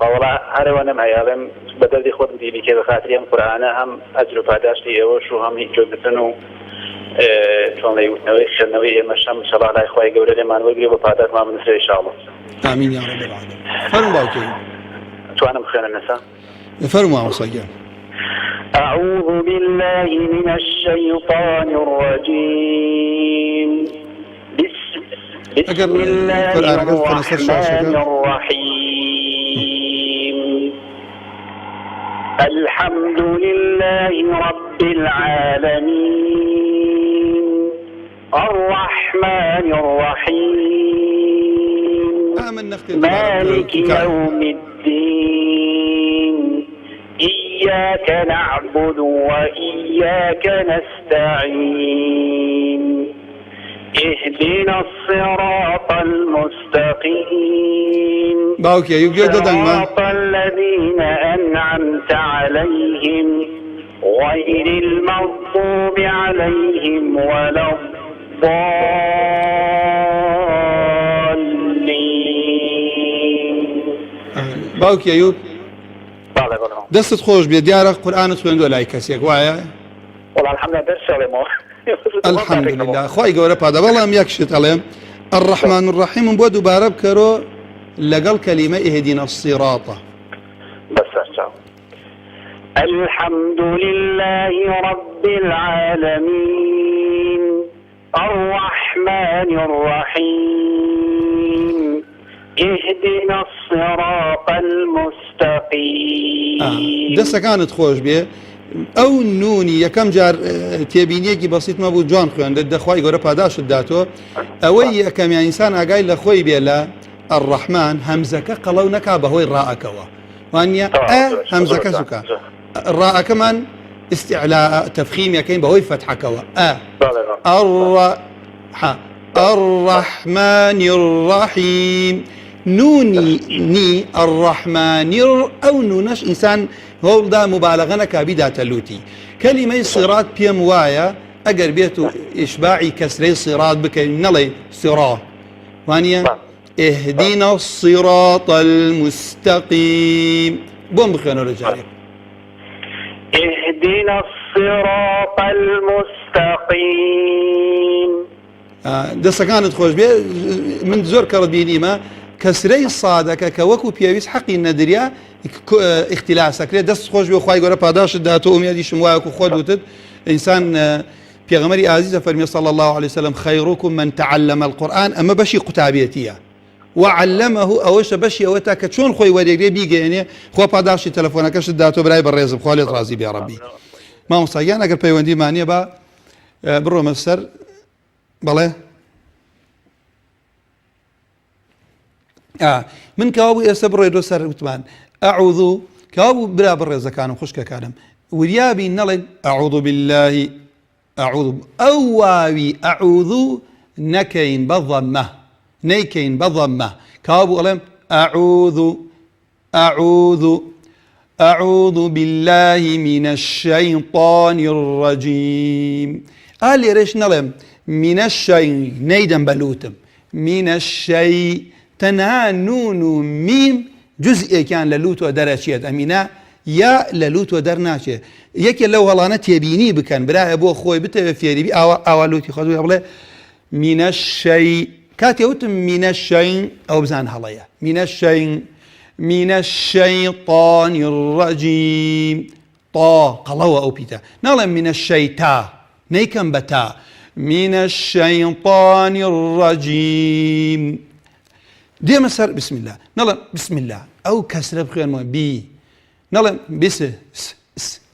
والله أنا وأنا معي هذا بدل خود دي كذا خاطري هم قرآن هم أجر فاداش لي وشو هم يجودتنو شلون يوتنوي خلنوي مشام إن شاء الله على إخوي جوري لما نوجري بفادات ما بنسى إن شاء الله. آمين يا رب العالمين. فرموا باوكي. شو أنا بخير النساء. فرموا عصيان. أعوذ بالله من الشيطان الرجيم. بسم الله الرحمن الرحيم. الحمد لله رب العالمين الرحمن الرحيم مالك يوم الدين إياك نعبد وإياك نستعين اهدنا الصراط المستقيم صراط الذين أنعمت عليهم غير المغضوب عليهم ولا الضالين. باوكي أيوب دەستت خۆش بێ دیارە قورئانت خوێندووە لای کەسێک وایە؟ والله الحمد لله الحمد لله خوای گەورە پادە. بەڵام یەکشت ئەڵێم الرحمن الرحیم بۆ دووبارە بکەرۆ لەگەڵ کەلیمە اهدنا الصراط. بس الحمد لله رب العالمين الرحمن الرحيم اهدنا الصراط المستقيم. دەستەکانت خۆش بێ. ئەو نونی یەکەم جار تێبینیەکی بەسیتمە بوو جوان خوێندت دەخوای گەورە پاداشت داتۆ. ئەوەی یەکەمیان ئینسان ئاگای لە خۆی بێ لە الرحمن هەمزەکە قەڵەو نەکا بەهۆی ڕائەکەوە وانە هەمزەکە سوکە ڕائەکەمان استعلاء تەفخیم یەکەین بەهۆی فتحەکەوە الرحمن الرحیم نونی الرحمن ئەو نونەش ئینسان هەوڵدا مبالغە نەکا بیداتە لوتی. کەلیمەی سیرات پێم وایە ئەگەر بێت و ئیشباعی کەسرەی سیرات بکەین نەڵێ سیرا وانە اهدنا الصراط المستقيم. بۆم بخوێنەوە لە جارێک. اهدنا الصراط المستقيم. دەستەکانت خۆش بێ. من زۆر کەڕت بینیمە کەسرەی سادەکە کە وەکو پێویست حەقی نەدریا اختلاسەکرێت. دەست خۆش بێ خوای گەورە پاداشت داتۆ ئومێدیشم وایەکو خۆت وتت ئینسان پێغەمبەری ئازیزە فەرمی صلی الله عليه وسلم خەیڕوکم من تعلم القورآن. ئەمە بەشی قوتابیەتیە وعلمه ئەوەشە بەشی ئەوە تا کە چۆن خۆی وەرێگرێ بیگەێنێ خۆ پاداشتی تەلەفۆنەکەشت داتۆ برای بەڕێزم خوا لێت ڕازی بێ ڕەبی. مامۆستاگیان ئەگەر پەیوەندیمانیە بە بڕۆمە سەر. بەڵێ من کەوابوو ئێستا بڕێدۆ سەر وتمان ئەعوذ کەوابوو برا بەڕێزەکانم خوشکەکانم وریابی نەڵێن ئەعوذ بالله ئەعوذ ئەو واوی ئەعوذ نەکەین بە ضەممە نەیکەین بە ضەممە کەوابوو ئەڵێم أعوذ بالله من الشيطان الرجيم. لێرەش نەڵێم من الشيء نەیدەم بەلوتم من الشيء تەنها نون و میم جزئێکیان لە لوتۆ دەرەچێت ئەمینە یا لە لوتۆ دەرناچێت. یەکێ لەو هەڵانە تێبینی بکەن برایە بۆ خۆی بتەوێ فێریبی ئاوا لوتی خۆی بڵێ من الشيء کاتێ وتم من الشيء ئەو بزان هەڵەیە من الشيطان الرجيم طا قەڵەوە ئەو پیتە ناڵێم من الشيتا نەیکەم بە تا من الشيطان الرجيم. دێمە سەر بسم الله نەڵێم بسم الله ئەو کەسرە بخوێنمەوە بی نەڵێم بس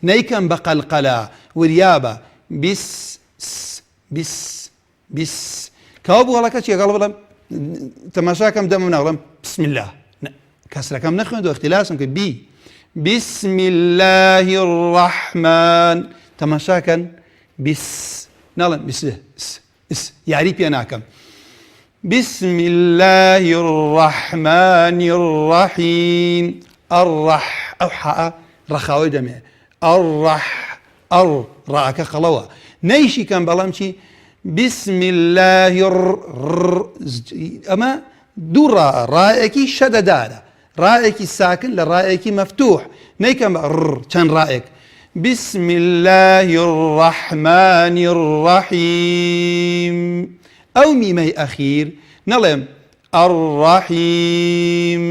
نەیکەم بە قەلقەلا وریابە بس کەوا بوو هەڵەکە چیە گەڵ بڵێم تەماشاکەم دەمە ناڵێم بسم الله کەسرەکەم نەخوێندەوە اختیلاسم کرد بسم الله الرحمن تەماشاکەن ناڵێم ياري بيناكم بسم الله الرحمن الرحيم الرح أو حاء رخاوي دمي راك خلوة نيشي كان بلامشي بسم الله أما دورا رائكي شددارة رائكي ساكن لرائكي مفتوح نيكم كان رائك بسم الله الرحمن الرحيم أو ميمي أخير نلم الرحيم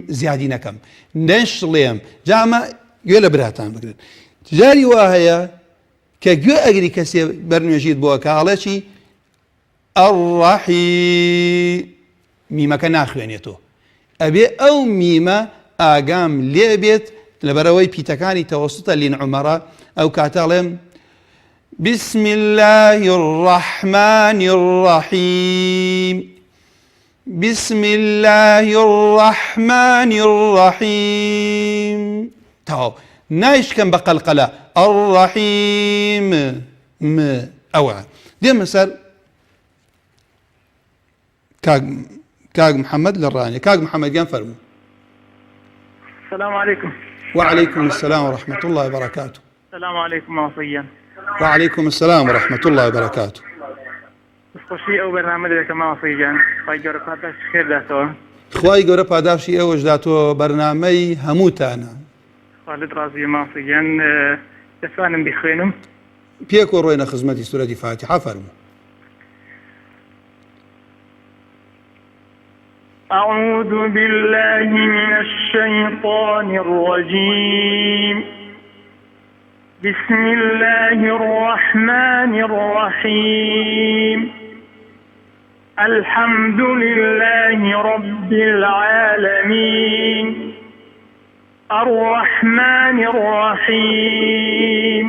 زيادين كم نشليم جامع يلا براتان بقدر تجاري واهيا كجو أجري كسي برنامجيت بوكا على شيء الرحيم ميما كان آخرينيتو أبي أو ميما آقام لعبت لبروي بيتكاني توسطا لين عمره أو كاتالم بسم الله الرحمن الرحيم بسم الله الرحمن الرحيم تاو نايش كان بقلقلة الرحيم أوعى دي مثال كاغ محمد للراني كاغ محمد قام فرمو السلام عليكم. وعليكم السلام ورحمة الله وبركاته. السلام عليكم وصيا. وعليكم السلام ورحمة الله وبركاته. مستشفى أو برنامج لك ما وصيا فايجر قادش خير ذاته. خواي جورا پاداشی ئێوەش داتۆ بەرنامەی هەمووتانە. خالد رازی ماسیان دەتوانم بخوێنم. پێکۆ ڕۆینە خزمەتی سورەتی فاتحە فەرموو. أعوذ بالله من الشيطان الرجيم. بسم الله الرحمن الرحيم. الحمد لله رب العالمين. الرحمن الرحيم.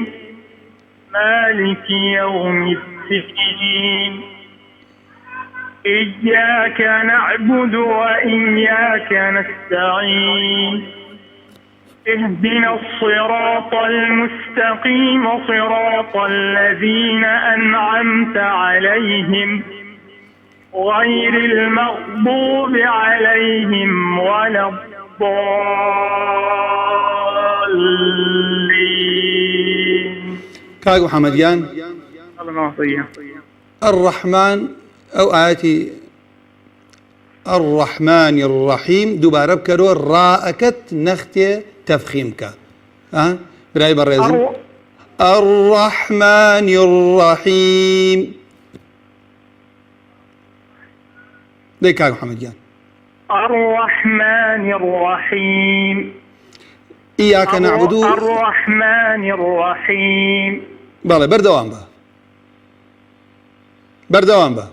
مالك يوم الدين. إياك نعبد وإياك نستعين. اهدنا الصراط المستقيم صراط الذين أنعمت عليهم غير المغضوب عليهم ولا الضالين. كاغ محمديان الرحمن أو آياتي الرحمن الرحيم دوباره بكرو راءكت نختي تفخيمك براي بريزم الرحمن الرحيم ديكاك محمد جان الرحمن الرحيم. إياك نعبد الرحمن الرحيم. بله بردوام با بردوام با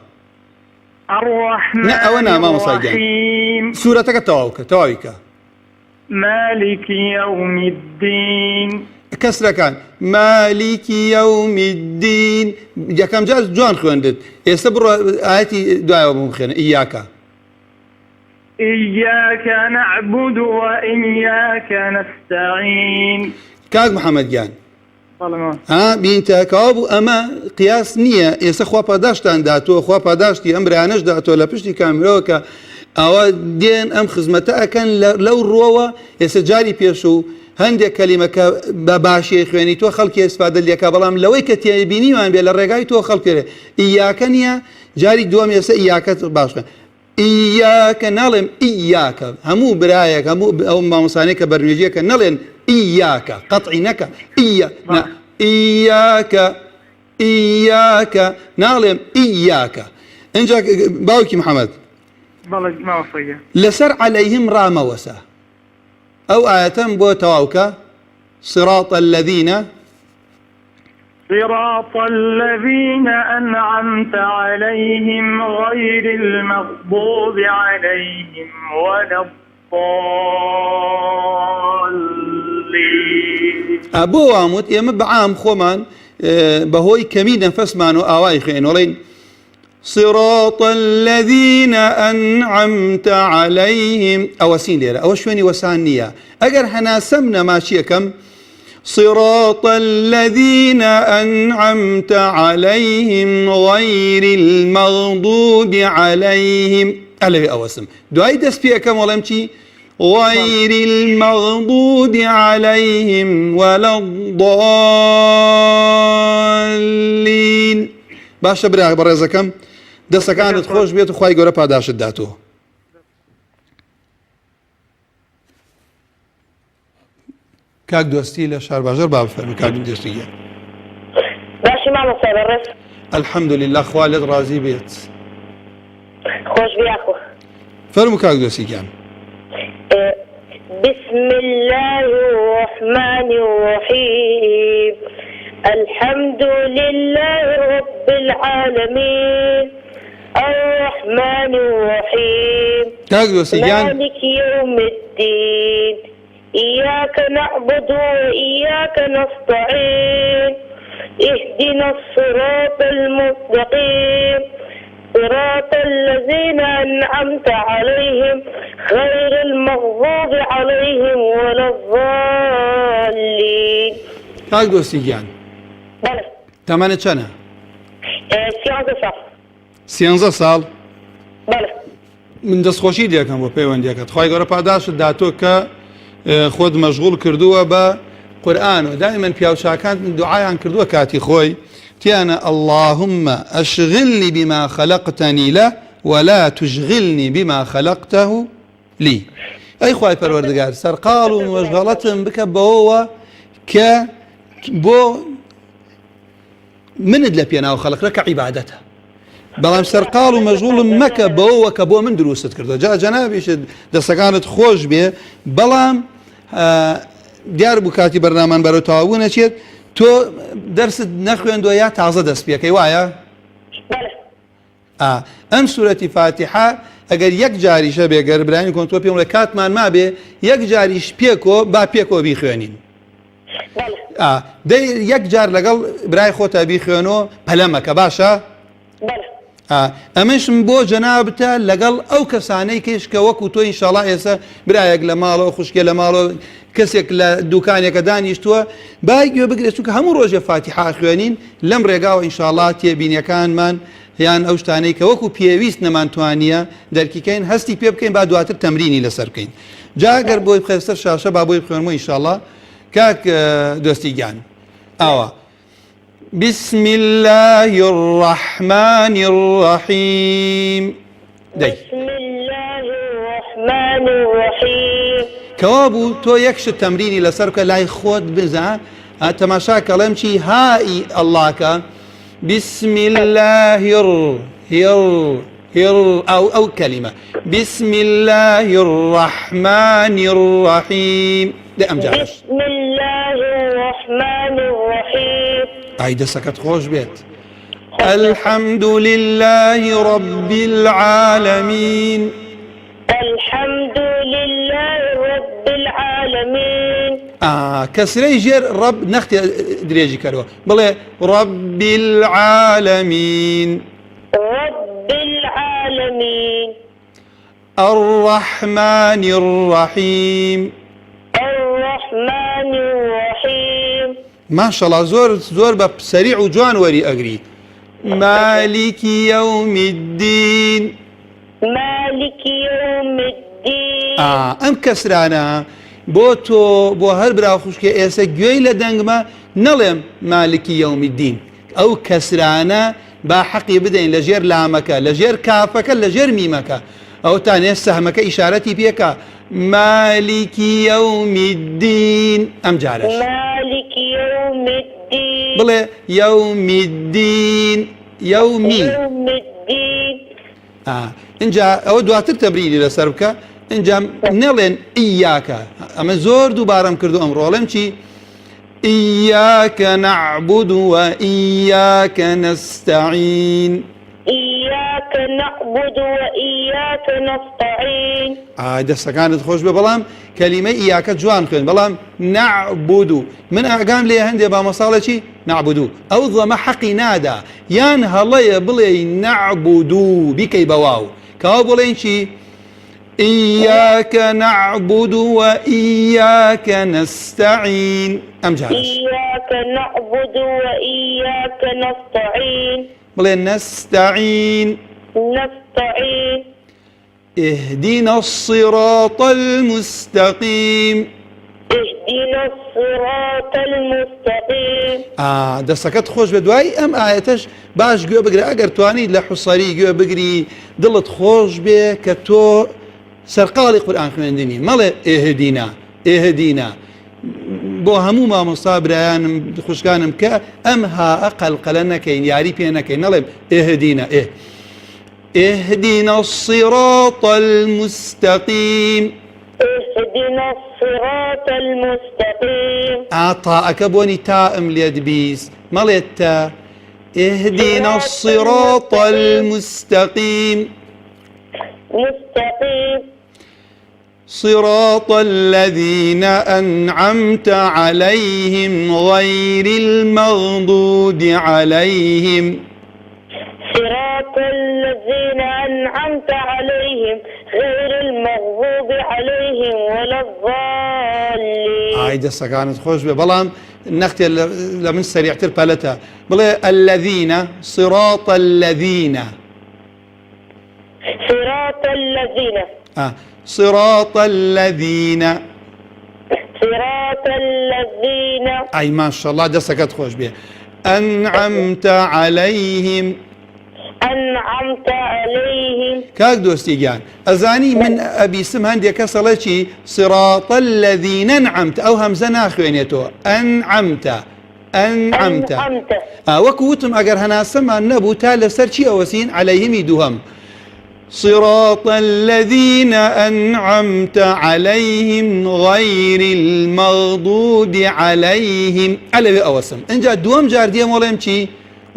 الرحمن الرحيم. سورتك تواويك مالك يوم الدين. كسر كان مالك يوم الدين يا كم جاز جوان خوندت يستبر آياتي دعاء مخنا إياك نعبد وإياك نستعين. كاك محمد جان بینتە کەوابوو ئەمە قیاس نییە ئێستا خوا پاداشتان داتووە خوا پاداشتی ئەم برایانەش داتووە لە پشتی کامرەوە کە ئەوە دێن ئەم خزمەتە ئەکەن لەو ڕۆوە ئێستا جاری پێش و هەندێک کەلیمەکە بە باشی خوێنی تۆ خەڵکی ئێسفادە لێکا بەڵام لەوەی کە تێبینیمان بێ لە ڕێگای تۆ خەڵکێرێ ئیاکە نییە جاری دووەم ئێستا ئیاکەت باشە ئیاکە ناڵێم ئیاکە هەموو برایەک هەموو ئەو مامۆسانەی کە بەرنمێژیەکە نەڵێن إياك قطعي نكا إياك نعلم إياك إنجاك باوكي محمد بلد ما وصية لسر عليهم راموسا أو آية بو تواوكا صراط الذين أنعمت عليهم غير المغضوب عليهم ولا أبو واموت يما بعام خومان بهوي كمين نفسمان وآواي خين ولين صراط الذين أنعمت عليهم أو سين ليرة أو شويني وسانية أجر هنا سمنا ماشي كم صراط الذين أنعمت عليهم غير المغضوب عليهم ألوي أوسم دعاي دس فيها كم ولمشي غير المغضوب عليهم ولا الضالين باشا برا برزكم دس كانت خوش بيت خواي قرب هذا شداته كاك دوستي لشهر باجر باب فرمي كاك دوستي باشي ما مصابرس الحمد لله خوالد راضي بيت خوش بياخو فرمو كاك دوستي كان بسم الله الرحمن الرحيم الحمد لله رب العالمين الرحمن الرحيم كاك دوستي كان مالك يوم الدين إياك نعبد وإياك نستعين اهدنا الصراط المستقيم صراط الذين أنعمت عليهم غير المغضوب عليهم ولا الضالين. كاك دوستي كان بله تمانية سنة سيانزة صار سيانزة سال بله من دەستخۆشی دێکم بۆ پەیوەندیەکەت خی گەورە پاداشت داتۆ کە خۆت مەشغوڵ کردووە بە قورئان و دائما پیاوچاکان دوعایان کردووە کاتی خۆی تیانە اللهم أشغلني بما خلقتني له ولا تشغلني بما خلقته لي ئەی خوای پەروەردگار سەرقاڵ و مەشغەڵەتم بکە بەوەوە کە بۆ منت لە پێناو خەڵقرە کە عیبادەتە بەڵام سەرقاڵ و مەشغوڵم مەکە بەوەوە کە بۆ من دروستت کردو جا جەنابیشت دەستەکانت خۆش بێ بەڵام دیار بوو کاتی بەرنامان بەرەو تەواو نەچێت تۆ دەرست نەخوێندووە یا تازە دەست پێکەی وایە ئەم سورەتی فاتحە ئەگەر یەک جاریشە بێگەر برانی کۆن تۆ پێم وڵێ کاتمان مابێ یەک جاریش پێکۆ با پێکۆ بیخوێنین دەی یەک جار لەگەڵ برای خۆتە بیخوێنەوە پەلەمەکە باشە ئەمەشم بۆ جەنابتە لەگەڵ ئەو کەسانەی کەش کە وەکو تۆ ئینشاڵڵا ئێستا برایەک لە ماڵەوە خوشکێ لە ماڵەوە کەسێک لە دوکانێکە دانیشتووە با گوێ بگرێت چونکە هەموو ڕۆژێ فاتحە خوێنین لەم ڕێگاوە ئینشاڵڵا تێبینیەکانمان یان ئەو شتانەی کە وەکو پێویست نەمانتوانیە دەرکیکەین هەستی پێ بکەین با دواتر تەمرینی لەسەر بکەین جاگەر بۆی بخێستە شاشە با بۆی بخوێنمەوە ئینشاڵڵا کاک دۆستی گیان ئاوە بسم الله الرحمن الرحيم بسم الله الرحمن الرحيم كوابو تو يكش التمرين لسرك لا يخوض بزا تماشا كلام شي هاي الله كا بسم الله أو كلمة بسم الله الرحمن الرحيم ده أمجارش بسم الله الرحمن الرحيم عيد سكت خوش بيت الحمد لله رب العالمين الحمد لله رب العالمين كسري جير رب نختي دريجي كارو بلي رب العالمين رب العالمين الرحمن الرحيم الرحمن الرحيم ما شاء الله زور بسريع وجوان وري أقري مالك يوم الدين مالك يوم الدين أم كسرانا بوتو بو هر برا خوشكي إيسا جوي لدنگما نلم مالك يوم الدين أو كسرانا با حقي بدين لجير لامك لجير كافك لجير ميمك أو تاني سهمك إشارتي بيك مالك يوم الدين أم جالش مالك يوم الدين بلي يوم الدين يومي يوم الدين إنجا أو دواتر تبريني لسربك إنجا نلين إياك أما زور دوبارم كردو أمرولم چي إياك نعبد وإياك نستعين إياك نعبد وإياك نستعين دەستەکانت خۆش بێ بەڵام کەلیمەی ئیاکە جوان خوێن بەڵام نعبود من ئاگام لێ هەندێ با مەساڵێکی نعبود ئەو ضەمە حەقی نادا یان هەڵەیە بڵێ نعبود بیکەی بە واو کەوا بڵێن چی إياك نعبد وإياك نستعين أمجارش إياك نعبد وإياك نستعين بلي نستعين نستعين اهدنا الصراط المستقيم اهدنا الصراط المستقيم دەستەکەت خۆش بێ دوای ئەم ئاەتەش باش گوێ بگرە ئەگەر توانی لە حوسەری گوێ بگری دڵت خۆش بێ کە تۆ سەرقاڵی قورئان خوێندنی مەڵێ ئێهدینا بۆ هەموو مامۆستا برایانم خوشکانم کە ئەم قەلقەلە نەکەین یاری پێ نەکەین نەڵێم ئێهدینا اهدنا الصراط المستقيم اهدنا الصراط المستقيم تاءك بوني تاء ليد بيس مالت تا اهدنا الصراط المستقيم مستقيم صراط الذين أنعمت عليهم غير المغضوب عليهم صراط الذين أنعمت عليهم غير المغضوب عليهم ولا الضالين هاي سكانت خوش بلام نختي لمن سريع تربلتها بلا الذين صراط الذين صراط الذين صراط الذين صراط الذين أي ما شاء الله دسكت خوش بيه أنعمت عليهم أنعمت عليهم كاك دوستي جان أزاني من أبي سم هندي كسلتي صراط الذين أنعمت أو همزة ناخوينيتو أنعمت وكوتم أجر هنا سما النبو تال سرشي أوسين عليهم يدوهم صراط الذين أنعمت عليهم غير المغضوب عليهم على أوسم إن جاء دوام جاردية مولاهم شي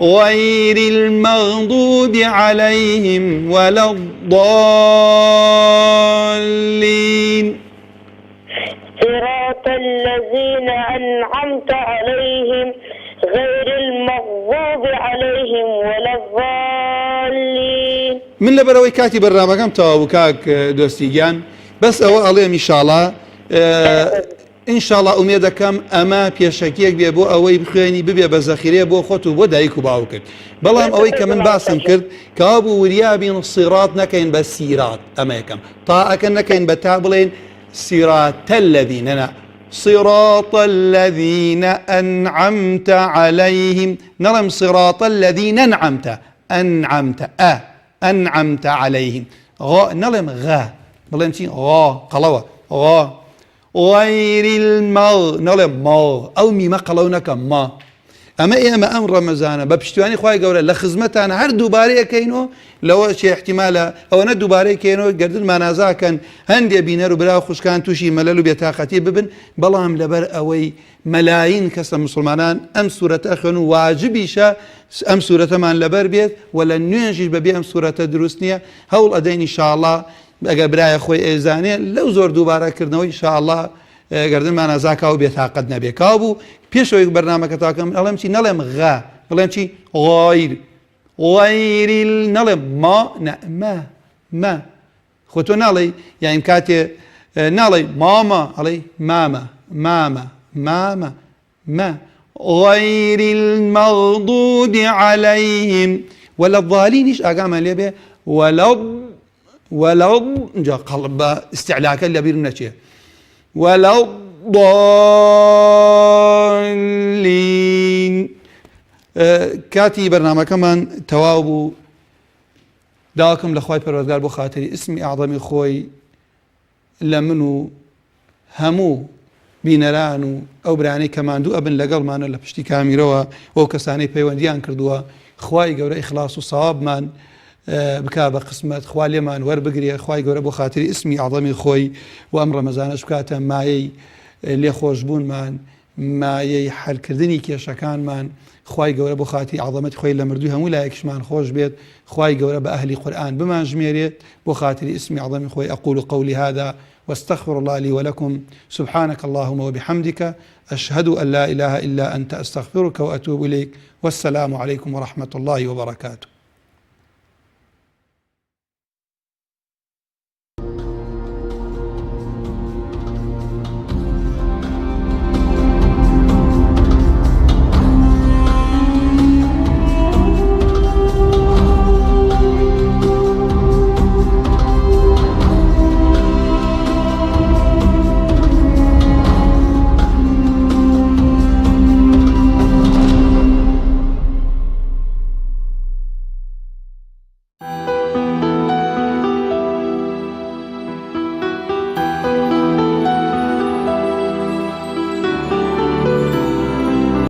غير المغضوب عليهم ولا الضالين صراط الذين أنعمت عليهم غير المغضوب عليهم ولا الضالين من لبروي كاتي برنامجم تاو كاك دوستيجان بس أو عليهم إن شاء الله أميدكم أما بيشكيك بيبو أوي بخيني ببي بزخيرية بو خوتو بو دايكو باوكر بلام أوي كمن باسم كرد كابو وريا بين الصراط نكين بالسيرات أما يكم طاعك نكين بتابلين صراط الذين أنا صراط الذين أنعمت عليهم نرم صراط الذين أنعمت عليهم نرم نرم شيء قلوة غير نلم أو ميما قلونك ما أما أمر رمضان ببشتواني خواهي قولا لخزمتانا هر دوباري كينو لو شي احتمالا أو أنا دوباري كينو قردن ما نازا كان هندي بينارو براو خوش كان توشي ملالو بيتاقتي ببن بلام لبر أوي ملايين كسر مسلمانان أم سورة أخوانو واجبي شا أم سورة مان لبر بيت ولا ننجي ببي أم سورة دروسنية هول أدين إن شاء الله ئەگە برایە خۆی ئێزانێ لەو زۆر دووبارەکردنەوەی ئینشاءالله گەردنمان نازاکاو بێتاقەت نەبێ کاو بوو پێشەوەی بەرنامەکە تاکەم ئەڵێم چی نەڵێم غا بڵێم چی غایر نەڵێم ما خۆ تۆ ناڵێ یایم کاتێ ناڵێ ماما ئەڵێ ماما غير المغضوب عليهم ولا الضالينش ئاگامان لێ بێ ولو جا قلب استعلاك اللي بيرنتشه ولا الضالين كاتي برنامج كمان توابو داكم لخوي پروردگار بو خاطري اسمي اعظمي خوي لمنو همو بينرانو او براني كمان دو ابن لقل مانا لبشتي كاميروا او كساني پيونديان كردوا خواي گور اخلاص وصواب من بکا بە قسمت خوا لێمان وەربگرێ خوای گەورە بۆ خاتری اسمی عەظەمی خۆی و ئەم ڕەمەزانەش بکاتە مایەی لێخۆشبوونمان مایەی حەلکردنی کێشەکانمان خوای گەورە بۆ خاتری عەظەمەتی خۆی لە مردووی هەموو لایەکشمان خۆش بێت خوای گەورە بە ئەهلی قورئان بمانژمێرێت بۆ خاتری اسمی عەظەمی خۆی أقول قولي هذا واستغفر الله لي ولكم سبحانك اللهم وبحمدك أشهد أن لا إله إلا أنت أستغفرك وأتوب إليك والسلام عليكم ورحمة الله وبركاته.